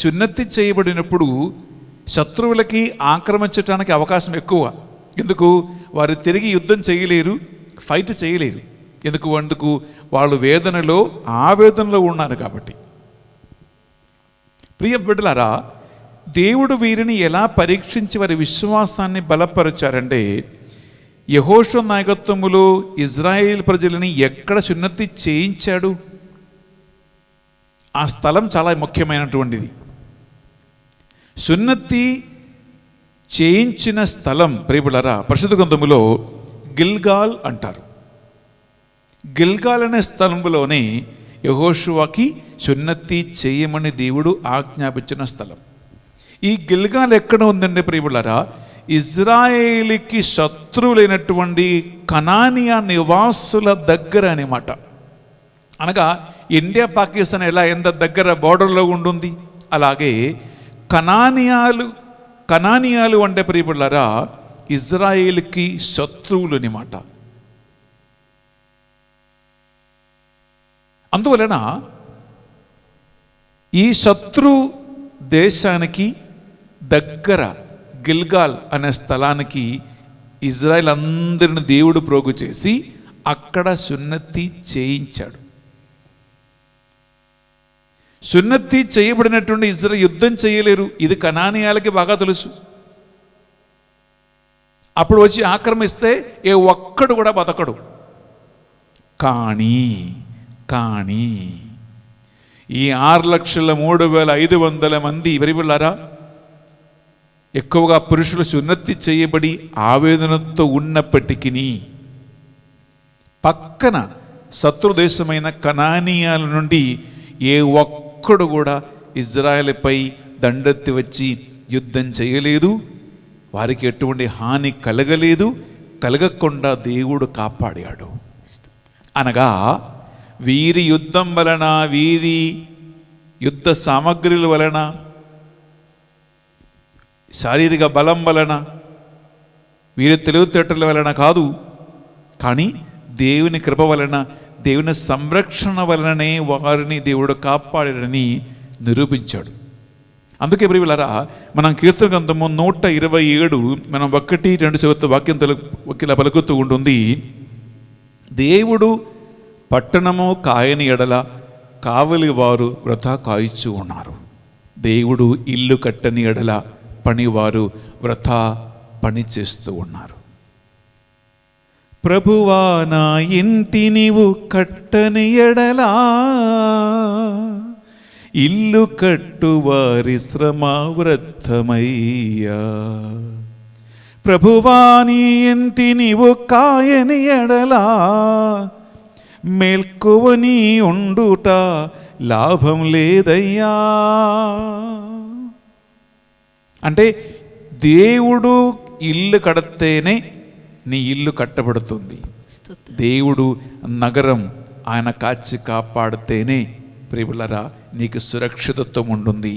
సున్నతి చేయబడినప్పుడు శత్రువులకి ఆక్రమించడానికి అవకాశం ఎక్కువ. ఎందుకు? వారు తిరిగి యుద్ధం చేయలేరు, ఫైట్ చేయలేరు. ఎందుకు వాళ్ళు వేదనలో ఆవేదనలో ఉన్నారు కాబట్టి. ప్రియ బిడ్డలారా, దేవుడు వీరిని ఎలా పరీక్షించి వారి విశ్వాసాన్ని బలపరిచారంటే, యెహోషువ నాయకత్వములో ఇజ్రాయేల్ ప్రజలని ఎక్కడ సున్నతి చేయించాడు, ఆ స్థలం చాలా ముఖ్యమైనటువంటిది. సున్నతి చేయించిన స్థలం ప్రియబిడ్డలారా పరిశుద్ధ గ్రంథములో గిల్గాల్ అంటారు. గిల్గాల్ అనే స్థలంలోనే యెహోషువకి సున్నతి చేయమని దేవుడు ఆజ్ఞాపించిన స్థలం. ఈ గిల్గాల్ ఎక్కడ ఉందండి ప్రియబిడ్డలారా? ఇజ్రాయేలుకి శత్రువులైనటువంటి కనానియా నివాసుల దగ్గర అన్నమాట. అనగా ఇండియా పాకిస్తాన్ ఎంత దగ్గర బోర్డర్లో ఉంటుంది, అలాగే కనానియాలు అంటే ప్రియబిడ్డలారా ఇజ్రాయేలుకి శత్రువులు అన్నమాట. అందువలన ఈ శత్రు దేశానికి దగ్గర గిల్గాల్ అనే స్థలానికి ఇజ్రాయెల్ అందరిని దేవుడు ప్రోగు చేసి అక్కడ సున్నతి చేయించాడు. సున్నతి చేయబడినటువంటి ఇజ్రాయెల్ యుద్ధం చేయలేరు, ఇది కనానీయాలకి బాగా తెలుసు. అప్పుడు వచ్చి ఆక్రమిస్తే ఏ ఒక్కడు కూడా బతకడు. కానీ ఈ 6,03,500 మంది ఎవరిలారా ఎక్కువగా పురుషులు సున్నతి చేయబడి ఆవేదనతో ఉన్నప్పటికీ పక్కన శత్రుదేశమైన కనానీయాల నుండి ఏ ఒక్కడు కూడా ఇజ్రాయెల్పై దండెత్తి వచ్చి యుద్ధం చేయలేదు. వారికి ఎటువంటి హాని కలగకుండా దేవుడు కాపాడాడు. అనగా వీరి యుద్ధం వలన, వీరి యుద్ధ సామగ్రిల వలన, శారీరక బలం వలన, వీరి తెలివితేటల వలన కాదు, కానీ దేవుని కృప వలన, దేవుని సంరక్షణ వలననే వారిని దేవుడు కాపాడాడని నిరూపించాడు. అందుకే ప్రియులారా మనం కీర్తన గ్రంథము 127 మనం 1-2 చదువుతూ వాక్యం పలుకుతూ ఉంటుంది. దేవుడు పట్టణము కాయని ఎడల కావలి వారు వృథా కాయిచు ఉన్నారు. దేవుడు ఇల్లు కట్టని ఎడల పనివారు వృథా పని చేస్తూ ఉన్నారు. ప్రభువా నా ఇంటి నీవు కట్టని ఎడలా ఇల్లు కట్టు వారి శ్రమ వృద్ధమయ్యా. ప్రభువా నీ ఇంటి నీవు కాయని ఎడలా మేల్కొవని ఉండుట లాభం లేదయ్యా. అంటే దేవుడు ఇల్లు కడితేనే నీ ఇల్లు కట్టబడుతుంది. దేవుడు నగరం ఆయన కాచి కాపాడితేనే ప్రియులారా నీకు సురక్షితత్వం ఉంటుంది.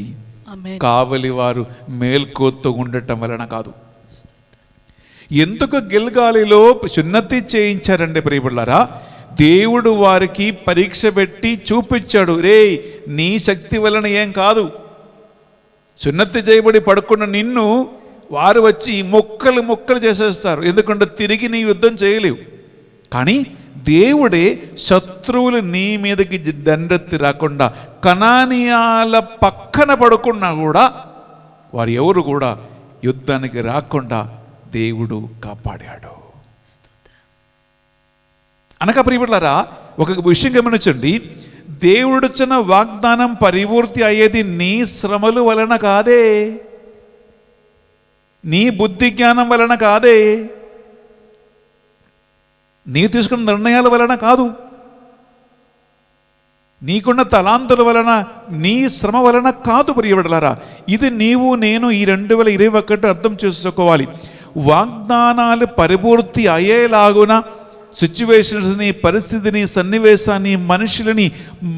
కావలి వారు మేల్కోతూ ఉండటం వలన కాదు. ఎందుకు గిల్గాలిలో సున్నతి చేయించారండి ప్రియులారా? దేవుడు వారికి పరీక్ష పెట్టి చూపించాడు, రే నీ శక్తి వలన ఏం కాదు. సున్నతి చేయబడి పడుకున్న నిన్ను వారు వచ్చి మొక్కలు చేసేస్తారు. ఎందుకంటే తిరిగి నీ యుద్ధం చేయలేవు. కానీ దేవుడే శత్రువులు నీ మీదకి దండెత్తి రాకుండా కనానీయాల పక్కన పడుకున్నా కూడా వారు ఎవరు కూడా యుద్ధానికి రాకుండా దేవుడు కాపాడాడు. అనగా ప్రియబిడ్డలారా ఒక విషయం గమనించండి, దేవుడిచ్చిన వాగ్దానం పరిపూర్తి అయ్యేది నీ శ్రమల వలన కాదే, నీ బుద్ధి జ్ఞానం వలన కాదే, నీ తీసుకున్న నిర్ణయాల వలన కాదు, నీకున్న తలాంతుల వలన, నీ శ్రమ వలన కాదు ప్రియబిడ్డలారా. ఇది నీవు నేను ఈ 2021 అర్థం చేసుకోవాలి. వాగ్దానాలు పరిపూర్తి అయ్యేలాగున సిచ్యువేషన్స్ని, పరిస్థితిని, సన్నివేశాన్ని, మనుషులని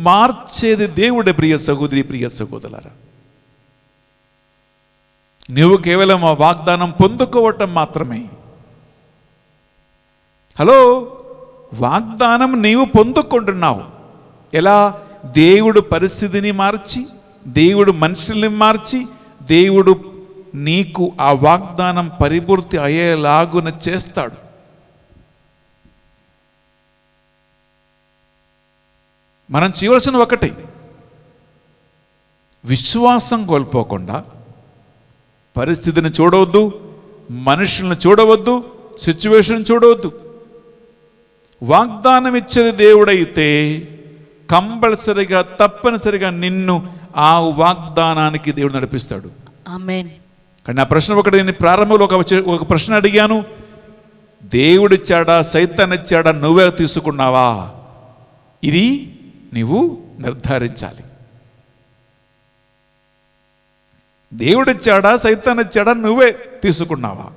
మార్చేది దేవుడే. ప్రియ సహోదరి, ప్రియ సహోదరులారా, నువ్వు కేవలం ఆ వాగ్దానం పొందుకోవటం మాత్రమే. హలో, వాగ్దానం నీవు పొందుకుంటున్నావు. ఎలా? దేవుడు పరిస్థితిని మార్చి, దేవుడు మనుషుల్ని మార్చి, దేవుడు నీకు ఆ వాగ్దానం పరిపూర్తి అయ్యేలాగున చేస్తాడు. మనం చేయవలసిన ఒకటి, విశ్వాసం కోల్పోకుండా, పరిస్థితిని చూడవద్దు, మనుషులను చూడవద్దు, సిచ్యువేషన్ చూడవద్దు. వాగ్దానం ఇచ్చేది దేవుడైతే కంపల్సరిగా తప్పనిసరిగా నిన్ను ఆ వాగ్దానానికి దేవుడు నడిపిస్తాడు. ఆమేన్. కానీ నా ప్రశ్న ఒకటి, నేను ప్రారంభంలో ఒక ప్రశ్న అడిగాను, దేవుడిచ్చాడా సైతాన్ ఇచ్చాడా నువ్వే తీసుకున్నావా? ఇది నీవు నిర్ధారించాలి. దేవుడిచ్చాడా సైతాన్ ఇచ్చాడా నువ్వే తీసుకున్నావా?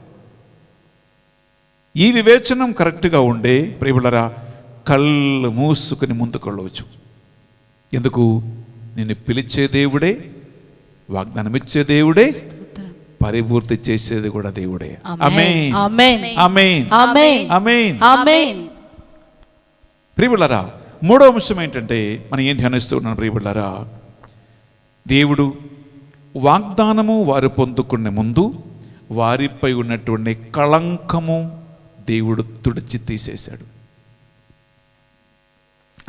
ఈ వివేచనం కరెక్ట్గా ఉండే ప్రియములారా, కళ్ళు మూసుకుని ముందుకు వెళ్ళవచ్చు. ఎందుకు? నిన్ను పిలిచే దేవుడే, వాగ్దానం ఇచ్చే దేవుడే, పరిపూర్తి చేసేది కూడా దేవుడే. ఆమేన్, ఆమేన్, ఆమేన్, ఆమేన్, ఆమేన్, ఆమేన్. ప్రియములారా, మూడో అంశం ఏంటంటే, మనం ఏం ధ్యానిస్తూ ఉన్నాం ప్రియములారా, దేవుడు వాగ్దానము వారు పొందుకునే ముందు వారిపై ఉన్నటువంటి కళంకము దేవుడు తుడిచి తీసేశాడు.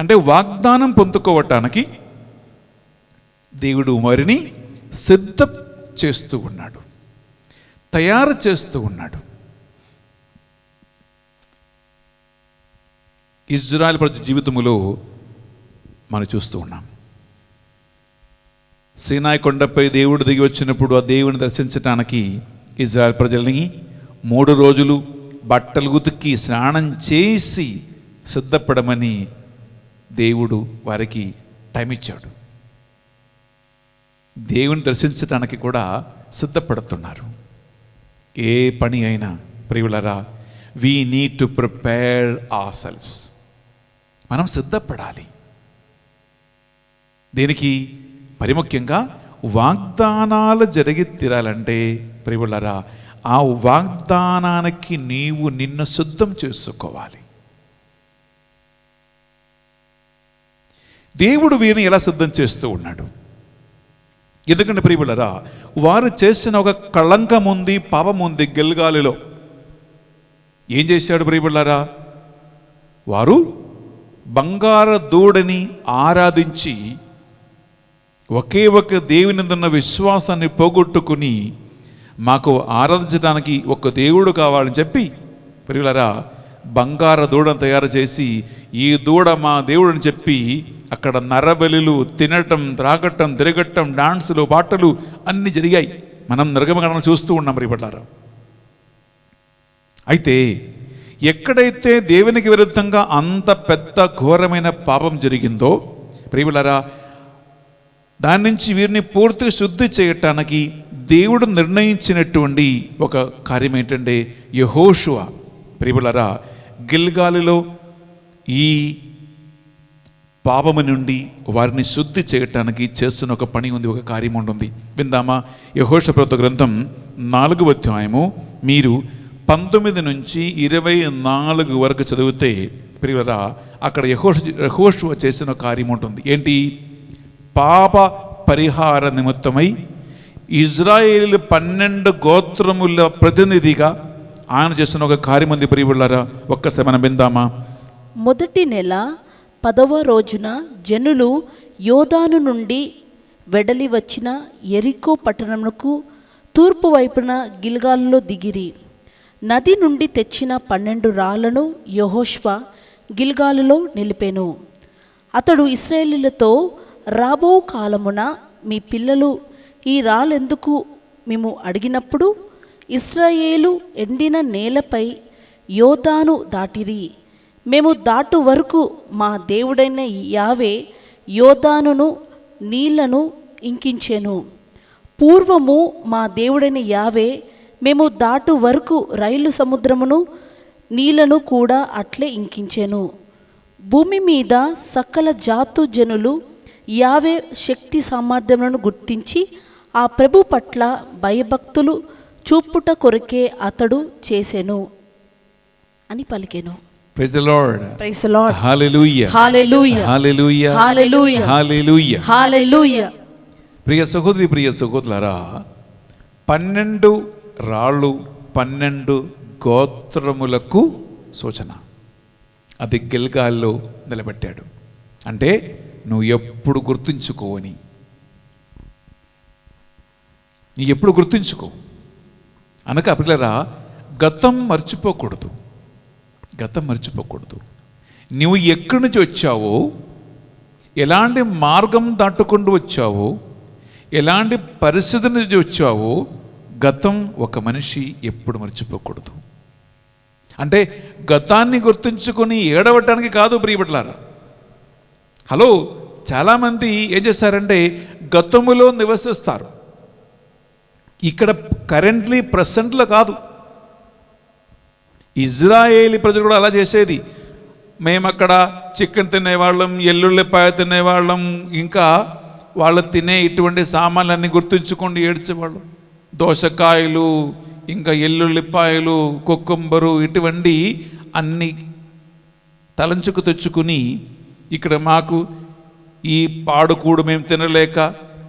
అంటే వాగ్దానం పొందుకోవటానికి దేవుడు వారిని సిద్ధం చేస్తూ ఉన్నాడు, తయారు చేస్తూ ఉన్నాడు. ఇజ్రాయెల్ ప్రజల జీవితములో మనం చూస్తూ ఉన్నాం. సీనాయి కొండపై దేవుడు దిగి వచ్చినప్పుడు ఆ దేవుని దర్శించటానికి ఇజ్రాయెల్ ప్రజల్ని 3 రోజులు బట్టలు ఉతికి స్నానం చేసి సిద్ధపడమని దేవుడు వారికి టైం ఇచ్చాడు. దేవుని దర్శించటానికి కూడా సిద్ధపడుతున్నారు. ఏ పని అయినా ప్రియులరా, we need to prepare our selves. మనం సిద్ధపడాలి. దీనికి మరి ముఖ్యంగా వాగ్దానాలు జరిగి తీరాలంటే ప్రియులరా, ఆ వాగ్దానానికి నీవు నిన్ను సిద్ధం చేసుకోవాలి. దేవుడు వీరిని ఎలా సిద్ధం చేస్తూ ఉన్నాడు? ఎందుకంటే ప్రియులరా, వారు చేసిన ఒక కళంకం ఉంది, పాపం ఉంది గిల్గాలిలో. ఏం చేశాడు ప్రియులరా? వారు బంగారు దూడని ఆరాధించి ఒకే ఒక దేవుని ఉన్న విశ్వాసాన్ని పోగొట్టుకుని మాకు ఆరాధించడానికి ఒక దేవుడు కావాలని చెప్పి ప్రియులరా బంగారు దూడను తయారు చేసి, ఈ దూడ మా దేవుడు అని చెప్పి అక్కడ నరబలిలు, తినటం, త్రాగటం, తిరగటం, డాన్సులు, పాటలు అన్నీ జరిగాయి. మనం నిర్గమకాండలో చూస్తూ ఉన్నాం ప్రియులారా. అయితే ఎక్కడైతే దేవునికి విరుద్ధంగా అంత పెద్ద ఘోరమైన పాపం జరిగిందో ప్రియులారా, దాని నుంచి వీరిని పూర్తిగా శుద్ధి చేయటానికి దేవుడు నిర్ణయించినటువంటి ఒక కార్యం ఏంటంటే, యెహోషువ ప్రియులారా గిల్గాలిలో ఈ పాపము నుండి వారిని శుద్ధి చేయటానికి చేస్తున్న ఒక పని ఉంది, ఒక కార్యం ఉంటుంది. విందామా? యెహోషువ ప్రవక్త గ్రంథం 4వ అధ్యాయము మీరు 19 నుంచి 24 వరకు చదివితే ప్రియులారా, అక్కడ యెహోషువ చేసిన కార్యం ఉంటుంది. ఏంటి? పాప పరిహార నిమిత్తమై ఇజ్రాయేలు 12 గోత్రముల ప్రతినిధిగా ఆయన చేస్తున్న ఒక కార్యం ఉంది ప్రియులారా. ఒక్కసారి మనం విందామా? మొదటి నెల 10వ రోజున జనులు యోర్దాను నుండి వెడలి వచ్చిన యెరికో పట్టణమునకు తూర్పు వైపున గిల్గాలులో దిగిరి. నది నుండి తెచ్చిన 12 రాళ్లను యెహోషువ గిల్గాలులో నిలిపెను. అతడు ఇశ్రాయేలీయులతో, రాబో కాలమున మీ పిల్లలు ఈ రాళ్ళెందుకు మేము అడిగినప్పుడు ఇశ్రాయేలు ఎండిన నేలపై యోర్దాను దాటిరి. మేము దాటు వరకు మా దేవుడైన యావే యోర్దానును నీళ్లను ఇంకించెను. పూర్వము మా దేవుడైన యావే మేము దాటు వరకు రైలు సముద్రమును నీళ్లను కూడా అట్లే ఇంకించెను. భూమి మీద సకల జాతు జనులు యావే శక్తి సామర్థ్యములను గుర్తించి ఆ ప్రభు పట్ల భయభక్తులు చూపుట కొరకే అతడు చేసెను అని పలికెను. Praise the Lord. Praise the Lord. Hallelujah. Hallelujah. Hallelujah. Hallelujah. Hallelujah. Hallelujah. ప్రియ సహోదరి, ప్రియ సహోదరులారా, 12 రాళ్ళు 12 గోత్రములకు సూచన. అది గిల్గాల్లో నిలబెట్టాడు. అంటే నువ్వు ఎప్పుడు గుర్తుంచుకోవని, నీ ఎప్పుడు గుర్తుంచుకో అనక పిల్లరా, గతం మర్చిపోకూడదు. గతం మర్చిపోకూడదు. నువ్వు ఎక్కడి నుంచి వచ్చావో, ఎలాంటి మార్గం దాటుకుంటూ వచ్చావో, ఎలాంటి పరిస్థితి నుంచి వచ్చావో, గతం ఒక మనిషి ఎప్పుడు మర్చిపోకూడదు. అంటే గతాన్ని గుర్తుంచుకొని ఏడవటానికి కాదు ప్రియబిడ్డలారా. హలో, చాలామంది ఏం చేస్తారంటే గతములో నివసిస్తారు. ఇక్కడ కరెంట్లీ ప్రెసెంట్లో కాదు. ఇజ్రాయేలీ ప్రజలు కూడా అలా చేసేది. మేము అక్కడ చికెన్ తినేవాళ్ళం, ఎల్లుల్లిపాయ తినేవాళ్ళం, ఇంకా వాళ్ళు తినే ఇటువంటి సామాన్లన్నీ గుర్తుంచుకొని ఏడ్చేవాళ్ళం. దోసకాయలు, ఇంకా ఎల్లుల్లిపాయలు, కుకుంబరు, ఇటువంటి అన్ని తలంచుకు తెచ్చుకుని ఇక్కడ మాకు ఈ పాడుకూడు మేము తినలేక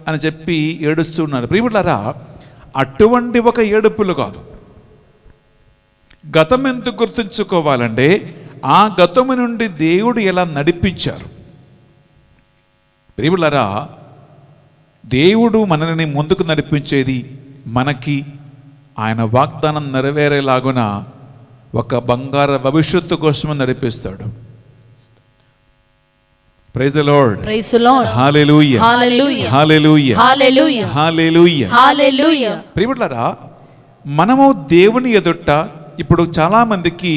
అని చెప్పి ఏడుస్తున్నారు. ప్రియబిడ్డలారా, అటువంటి ఒక ఏడుపులు కాదు. గతం ఎందుకు గుర్తుంచుకోవాలంటే ఆ గతము నుండి దేవుడు ఎలా నడిపించారు. ప్రియబిడ్డలారా, దేవుడు మనల్ని ముందుకు నడిపించేది మనకి ఆయన వాగ్దానం నెరవేరేలాగున ఒక బంగారు భవిష్యత్తు కోసమే నడిపిస్తాడు. Praise the Lord. Praise the Lord. Hallelujah. Hallelujah. Hallelujah. Hallelujah. Hallelujah. Hallelujah. ప్రియబిడ్డలారా, మనము దేవుని ఎదుట ఇప్పుడు చాలామందికి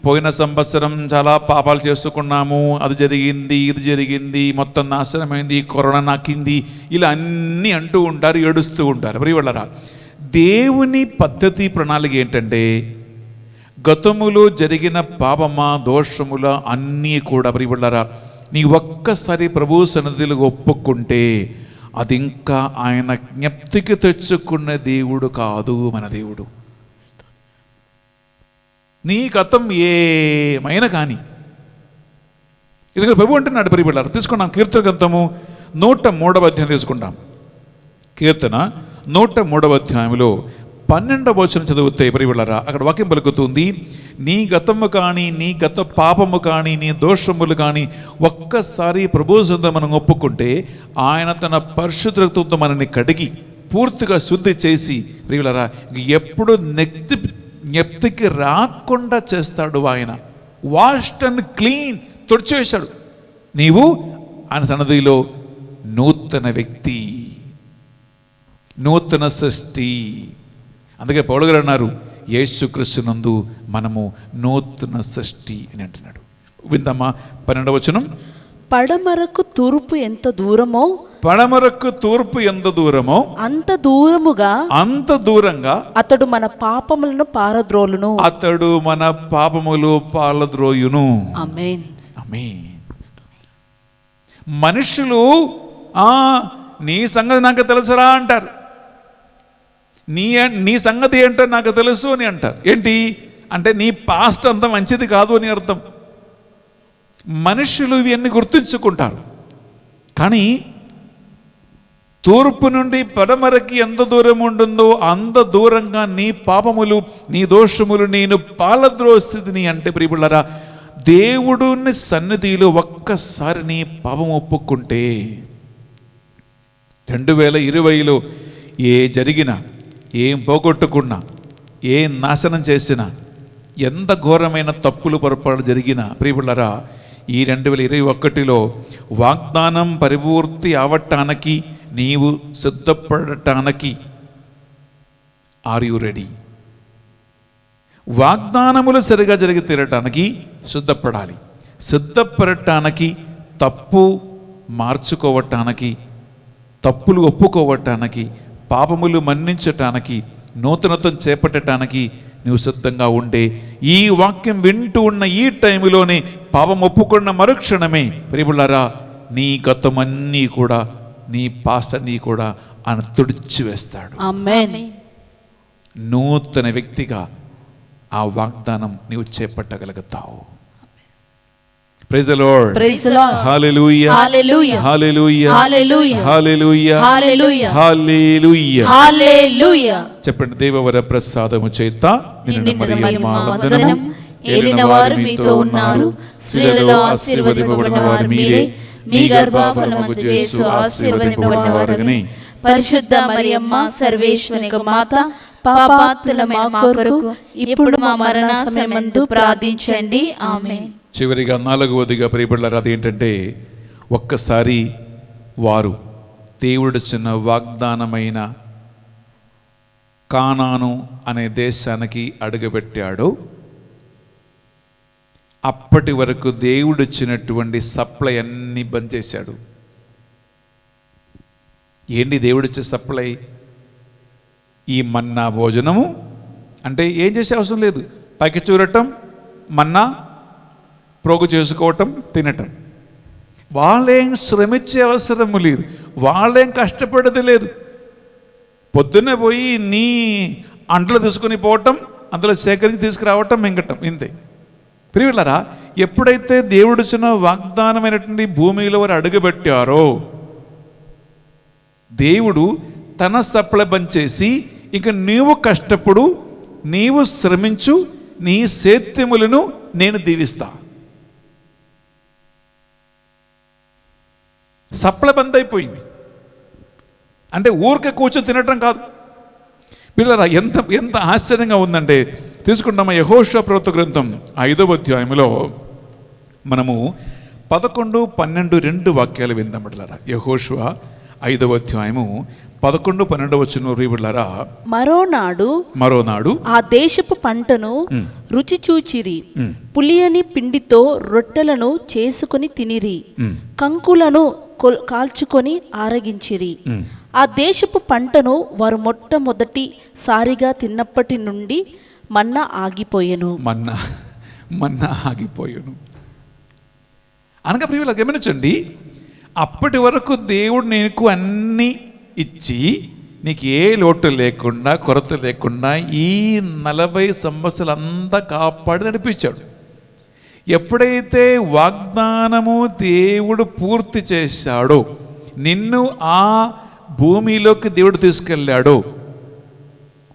పోయిన సంవత్సరం చాలా పాపాలు చేసుకున్నాము, అది జరిగింది, ఇది జరిగింది, మొత్తం నాశనమైంది, కరోనా నాకింది, ఇలా అన్నీ అంటూ ఉంటారు, ఏడుస్తూ ఉంటారు. ప్రియబిడ్డలారా, దేవుని పద్ధతి ప్రణాళిక ఏంటంటే గతములో జరిగిన పాపమా దోషముల అన్నీ కూడా ప్రియబిడ్డలారా నీ ఒక్కసారి ప్రభు సన్నిధిలో ఒప్పుకుంటే అది ఇంకా ఆయన జ్ఞప్తికి తెచ్చుకున్న దేవుడు కాదు మన దేవుడు. నీ గతం ఏమైనా కానీ ఇది ప్రభు అంటున్నాడు. ప్రియబిడ్డలారా, తీసుకున్నాం కీర్తన గ్రంథము 103వ అధ్యాయం తీసుకుంటాం. కీర్తన 103వ అధ్యాయంలో 12వ వచనం చదివితే ప్రియబిడ్డలారా అక్కడ వాక్యం పలుకుతుంది, నీ గతము కానీ, నీ గత పాపము కానీ, నీ దోషములు కానీ ఒక్కసారి ప్రభు సన్నిధిలో మనం ఒప్పుకుంటే ఆయన తన పరిశుద్ధ రక్తంతో మనల్ని కడిగి పూర్తిగా శుద్ధి చేసి ప్రియబిడ్డలారా ఎప్పుడు జ్ఞప్తికి రాకుండా చేస్తాడు. ఆయన వాష్డ్ అండ్ క్లీన్, తుడిచేశాడు. నీవు ఆయన సన్నిధిలో నూతన వ్యక్తి, నూతన సృష్టి. అందుకే పౌలు గారు అన్నారు, యేసుక్రీస్తునందు మనము నూతన సృష్టి అని అంటున్నాడు. విందమ్మా 12వ వచనం. పడమరకు తూర్పు ఎంత దూరమో, పడమరకు తూర్పు ఎంత దూరమో అంత దూరముగా, అంత దూరంగా అతడు మన పాపములను పారద్రోలును. అతడు మన పాపములు పారద్రోయును. ఆమేన్. ఆమేన్. మనుషులు నీ సంగతి నాకు తెలుసురా అంటారు, నీ సంగతి ఏంటో నాకు తెలుసు అని అంటారు. ఏంటి అంటే నీ పాస్ట్ అంత మంచిది కాదు అని అర్థం. మనుషులు ఇవన్నీ గుర్తుంచుకుంటారు. కానీ తూర్పు నుండి పడమరకి ఎంత దూరం ఉంటుందో అంత దూరంగా నీ పాపములు, నీ దోషములు నేను పాలద్రోసిని అంటే ప్రియబిడ్డలారా దేవుడుని సన్నిధిలో ఒక్కసారి నీ పాపం ఒప్పుకుంటే 2020లో జరిగినా, ఏం పోగొట్టుకున్నా, ఏం నాశనం చేసినా, ఎంత ఘోరమైన తప్పులు పొరపాటు జరిగినా ప్రియబిడ్డలారా ఈ 2021లో వాగ్దానం పరిపూర్తి అవటానికి నీవు సిద్ధపడటానికి ఆర్ యు రెడీ? వాగ్దానములు సరిగా జరిగి తీరటానికి సిద్ధపడాలి. సిద్ధపడటానికి, తప్పు మార్చుకోవటానికి, తప్పులు ఒప్పుకోవటానికి, పాపములు మన్నించటానికి, నూతనత్వం చేపట్టడానికి నువ్వు సిద్ధంగా ఉండే ఈ వాక్యం వింటూ ఉన్న ఈ టైంలోనే పాపం ఒప్పుకున్న మరుక్షణమే ప్రియబిడ్డలారా నీ గతమన్నీ కూడా, నీ పాస్ట్ అన్నీ కూడా ఆయన తుడిచివేస్తాడు. ఆమేన్. నూతన వ్యక్తిగా ఆ వాగ్దానం నీవు చేపట్టగలుగుతావు. Praise the Lord. Praise the Lord. Hallelujah. Hallelujah. Hallelujah. Hallelujah. Hallelujah. Hallelujah. Hallelujah. Hallelujah. చెప్పండి. దేవవర ప్రసాదము చేత నిన్ను మరియు మా మా వందనము. వందనం. ఏలిన వారు మీతో ఉన్నారు, స్త్రీలలో ఆశీర్వదింపబడిన వారు మీరే, మీ గర్భఫలము యేసు ఆశీర్వదింపబడిన వారని. పరిశుద్ధ మరియమ్మ సర్వేశ్వరుని మాత, పాపాత్ములమైన మా కొరకు ఇప్పుడు మా మరణ సమయమందు ప్రార్థించండి. ఆమేన్. చివరిగా 4వదిగా ప్రియబిడ్డలారా, అదేంటంటే ఒక్కసారి వారు దేవుడు చిన్న వాగ్దానమైన కానాను అనే దేశానికి అడుగుపెట్టాడు. అప్పటి వరకు దేవుడు ఇచ్చినటువంటి సప్లై అన్నీ బంద్ చేశాడు. ఏంటి దేవుడిచ్చే సప్లై? ఈ మన్నా భోజనము అంటే ఏం చేసే అవసరం లేదు. పైకి చూడటం, మన్నా ప్రోగు చేసుకోవటం, తినటం. వాళ్ళేం శ్రమించే అవసరము లేదు, వాళ్ళేం కష్టపడేది లేదు. పొద్దున్నే పోయి నీ అంటలు తీసుకుని పోవటం, అందులో సేకరించి తీసుకురావటం, మింగటం, ఇంతే. ప్రియులారా, ఎప్పుడైతే దేవుడు ఇచ్చిన వాగ్దానమైనటువంటి భూమిలో వారు అడుగుపెట్టారో దేవుడు తన సప్లై బంద్ చేసి, ఇక నీవు కష్టపడు, నీవు శ్రమించు, నీ సేద్యములను నేను దీవిస్తా. సప్లై బంద్ అయిపోయింది. అంటే ఊరికే కూర్చొని తినటం కాదు. పిల్లరా, ఎంత ఎంత ఆశ్చర్యంగా ఉందంటే, తీసుకుంటామా యెహోషువ ప్రవక్త గ్రంథం 5వ అధ్యాయంలో మనము 11, 12, 2 వాక్యాలు విందాం బిడ్డలారా. యెహోషువ 5వ అధ్యాయము 11, 12 వచనం బిడ్డలారా. మరోనాడు ఆ దేశపు పంటను రుచి చూచిరి, పులియని పిండితో రొట్టెలను చేసుకుని తినిరి, కంకులను కాల్చుకొని ఆరగించిరి. ఆ దేశపు పంటను వారు మొట్టమొదటి సారిగా తిన్నప్పటి నుండి మన్నా ఆగిపోయెను. మన్నా ఆగిపోయాను అనగా ప్రియుల గమనించండి, అప్పటి వరకు దేవుడు నీకు అన్నీ ఇచ్చి నీకు ఏ లోటు లేకుండా, కొరత లేకుండా ఈ 40 సంవత్సరాలు అంతా కాపాడి నడిపించాడు. ఎప్పుడైతే వాగ్దానము దేవుడు పూర్తి చేశాడో, నిన్ను ఆ భూమిలోకి దేవుడు తీసుకెళ్ళాడో,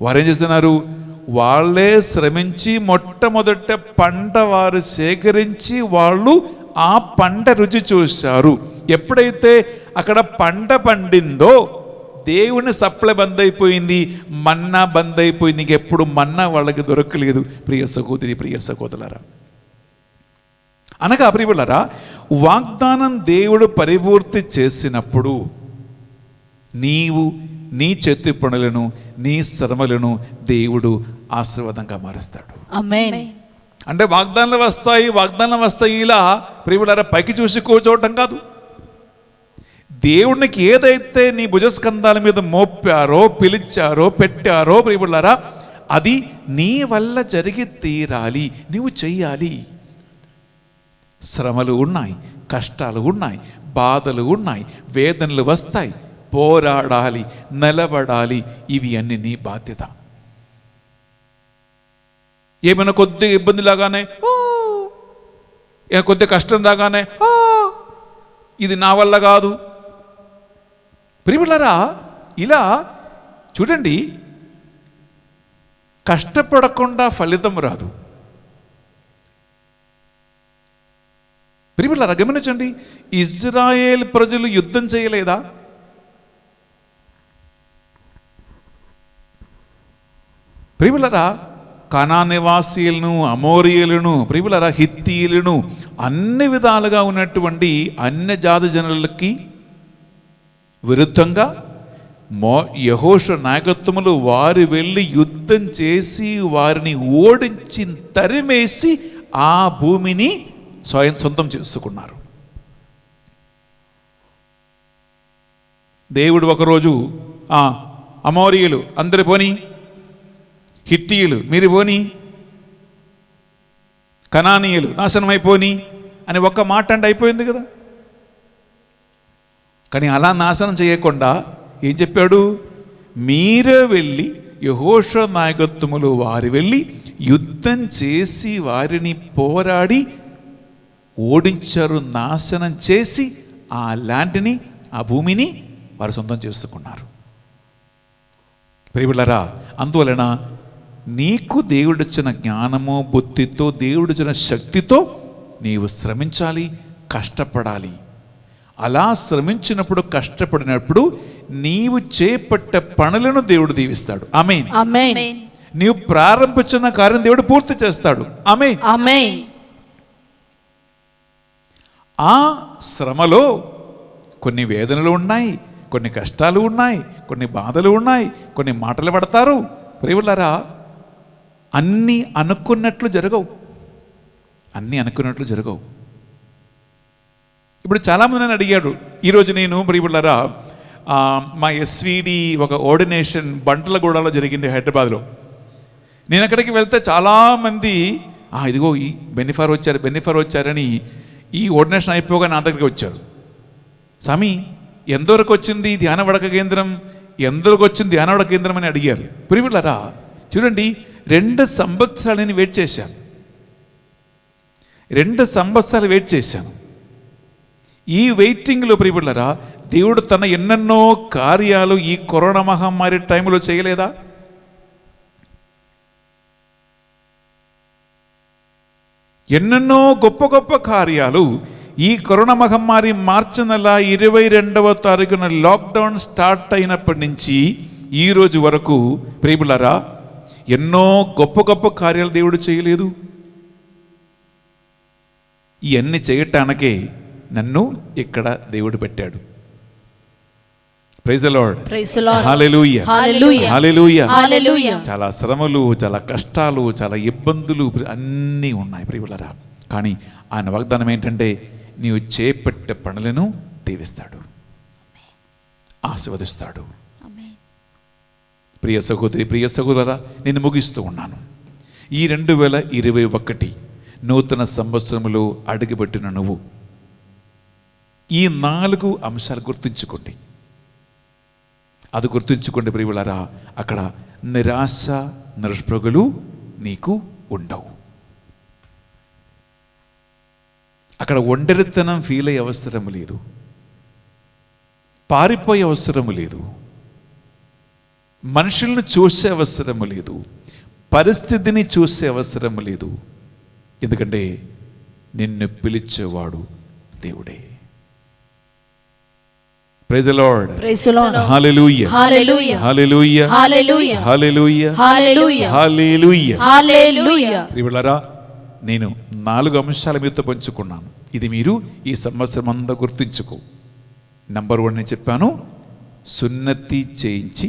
వారేం చేస్తున్నారు? వాళ్ళే శ్రమించి మొట్టమొదట పంట వారు సేకరించి వాళ్ళు ఆ పంట రుచి చూశారు. ఎప్పుడైతే అక్కడ పంట పండిందో దేవుని సప్లై బంద్ అయిపోయింది, మన్నా బంద్ అయిపోయింది. ఇంకెప్పుడు మన్నా వాళ్ళకి దొరకలేదు. ప్రియ సహోదరి, ప్రియ సహోదరులారా, అనగా ప్రియులారా, వాగ్దానం దేవుడు పరిపూర్తి చేసినప్పుడు నీవు నీ చేతి పనులను, నీ శ్రమలను దేవుడు ఆశీర్వాదంగా మారుస్తాడు. ఆమేన్. అంటే వాగ్దానాలు వస్తాయి ఇలా ప్రియులారా పైకి చూసి కూర్చోవటం కాదు. దేవునికి ఏదైతే నీ భుజస్కంధాల మీద మోపారో, పిలిచారో, పెట్టారో ప్రియులారా, అది నీ వల్ల జరిగి తీరాలి, నీవు చెయ్యాలి. శ్రమలు ఉన్నాయి, కష్టాలు ఉన్నాయి, బాధలు ఉన్నాయి, వేదనలు వస్తాయి, పోరాడాలి, నిలబడాలి. ఇవి అన్ని నీ బాధ్యత. ఏమైనా కొద్దిగా ఇబ్బంది లాగానే, కొద్దిగా కష్టం రాగానే ఇది నా వల్ల కాదు. ప్రియులారా, ఇలా చూడండి, కష్టపడకుండా ఫలితం రాదు. ప్రియులారా గమనించండి, ఇజ్రాయేల్ ప్రజలు యుద్ధం చేయలేదా? ప్రియులారా, కనాను నివాసీలను, అమోరీయులను, ప్రియులారా హిత్తీయులను, అన్ని విధాలుగా ఉన్నటువంటి అన్య జాతి జనులకి విరుద్ధంగా యెహోషువ నాయకత్వములు వారు వెళ్ళి యుద్ధం చేసి వారిని ఓడించి తరిమేసి ఆ భూమిని సొంతం చేసుకున్నారు. దేవుడు ఒకరోజు అమోరీయులు అందరి పోని, హిత్తీయులు మీరు పోని, కనానీయులు నాశనమైపోని అని ఒక్క మాట అంటే అయిపోయింది కదా. కానీ అలా నాశనం చేయకుండా ఏం చెప్పాడు? మీరే వెళ్ళి యెహోషువ నాయకత్వములు వారు వెళ్ళి యుద్ధం చేసి వారిని పోరాడి ఓడించారు, నాశనం చేసి ఆ ల్యాండ్ని, ఆ భూమిని వారు సొంతం చేసుకున్నారు. ప్రియబిడ్డలారా, అందువలన నీకు దేవుడిచ్చిన జ్ఞానము, బుద్ధితో, దేవుడిచ్చిన శక్తితో నీవు శ్రమించాలి, కష్టపడాలి. అలా శ్రమించినప్పుడు, కష్టపడినప్పుడు నీవు చేపట్టే పనులను దేవుడు దీవిస్తాడు. ఆమేన్. ఆమేన్. నీవు ప్రారంభించిన కార్యం దేవుడు పూర్తి చేస్తాడు. ఆమేన్. ఆమేన్. ఆ శ్రమలో కొన్ని వేదనలు ఉన్నాయి, కొన్ని కష్టాలు ఉన్నాయి, కొన్ని బాధలు ఉన్నాయి, కొన్ని మాటలు పడతారు. ప్రియులారా, అన్నీ అనుకున్నట్లు జరగవు. అన్నీ అనుకున్నట్లు జరగవు. ఇప్పుడు చాలామంది నన్ను అడిగాడు. ఈరోజు నేను ప్రియులారా మా ఎస్విడి ఒక ఆర్డినేషన్ బంట్లగూడలో జరిగింది, హైదరాబాద్లో. నేను అక్కడికి వెళ్తే చాలామంది ఇదిగో ఈ బెనిఫర్ వచ్చారని ఈ ఆర్డినేషన్ అయిపోగా నా దగ్గరికి వచ్చారు. స్వామి, ఎంతవరకు వచ్చింది ధ్యాన వడక కేంద్రం, ఎంతవరకు వచ్చింది ధ్యాన వడక కేంద్రం అని అడిగారు. ప్రియులారా, చూడండి, 2 సంవత్సరాలు నేను వెయిట్ చేశాను. 2 సంవత్సరాలు వెయిట్ చేశాను. ఈ వెయిటింగ్లో ప్రియులారా, దేవుడు తన ఎన్నెన్నో కార్యాలు ఈ కరోనా మహమ్మారి టైంలో చేయలేదా? ఎన్నెన్నో గొప్ప గొప్ప కార్యాలు ఈ కరోనా మహమ్మారి మార్చి నెల 22వ తారీఖున లాక్డౌన్ స్టార్ట్ అయినప్పటి నుంచి ఈ రోజు వరకు ప్రియులారా, ఎన్నో గొప్ప గొప్ప కార్యాలు దేవుడు చేయలేదు. ఇవన్నీ చేయటానికే నన్ను ఇక్కడ దేవుడు పెట్టాడు. Praise the Lord. Hallelujah. Hallelujah. Hallelujah. చాలా శ్రమలు, చాలా కష్టాలు, చాలా ఇబ్బందులు అన్నీ ఉన్నాయి ప్రియులారా. కానీ ఆయన వాగ్దానం ఏంటంటే, నీవు చేపట్టే పనులను దీవిస్తాడు, ఆశీర్వదిస్తాడు. ప్రియ సహోదరి, ప్రియ సహోదరా, నేను ముగిస్తూ ఉన్నాను. ఈ 2021 నూతన సంవత్సరంలో అడుగుపెట్టిన నువ్వు ఈ 4 అంశాలు గుర్తుంచుకోండి. అది గుర్తుంచుకోండి ప్రియులారా. అక్కడ నిరాశ, నిరుష్ప్రగులు నీకు ఉండవు. అక్కడ ఒంటరితనం ఫీల్ అయ్యే అవసరం లేదు, పారిపోయే అవసరం లేదు, మనుషులను చూసే అవసరం లేదు, పరిస్థితిని చూసే అవసరం లేదు. ఎందుకంటే నిన్ను పిలిచేవాడు దేవుడే. Praise the Lord. Hallelujah. Hallelujah. Hallelujah. Hallelujah. Hallelujah. Hallelujah. Hallelujah. Hallelujah. ప్రియులారా, నేను 4 అంశాల మీతో పంచుకున్నాను. ఇది మీరు ఈ సంవత్సరం అంతా గుర్తుంచుకో. నంబర్ 1 నేను చెప్పాను, సున్నతి చేయించి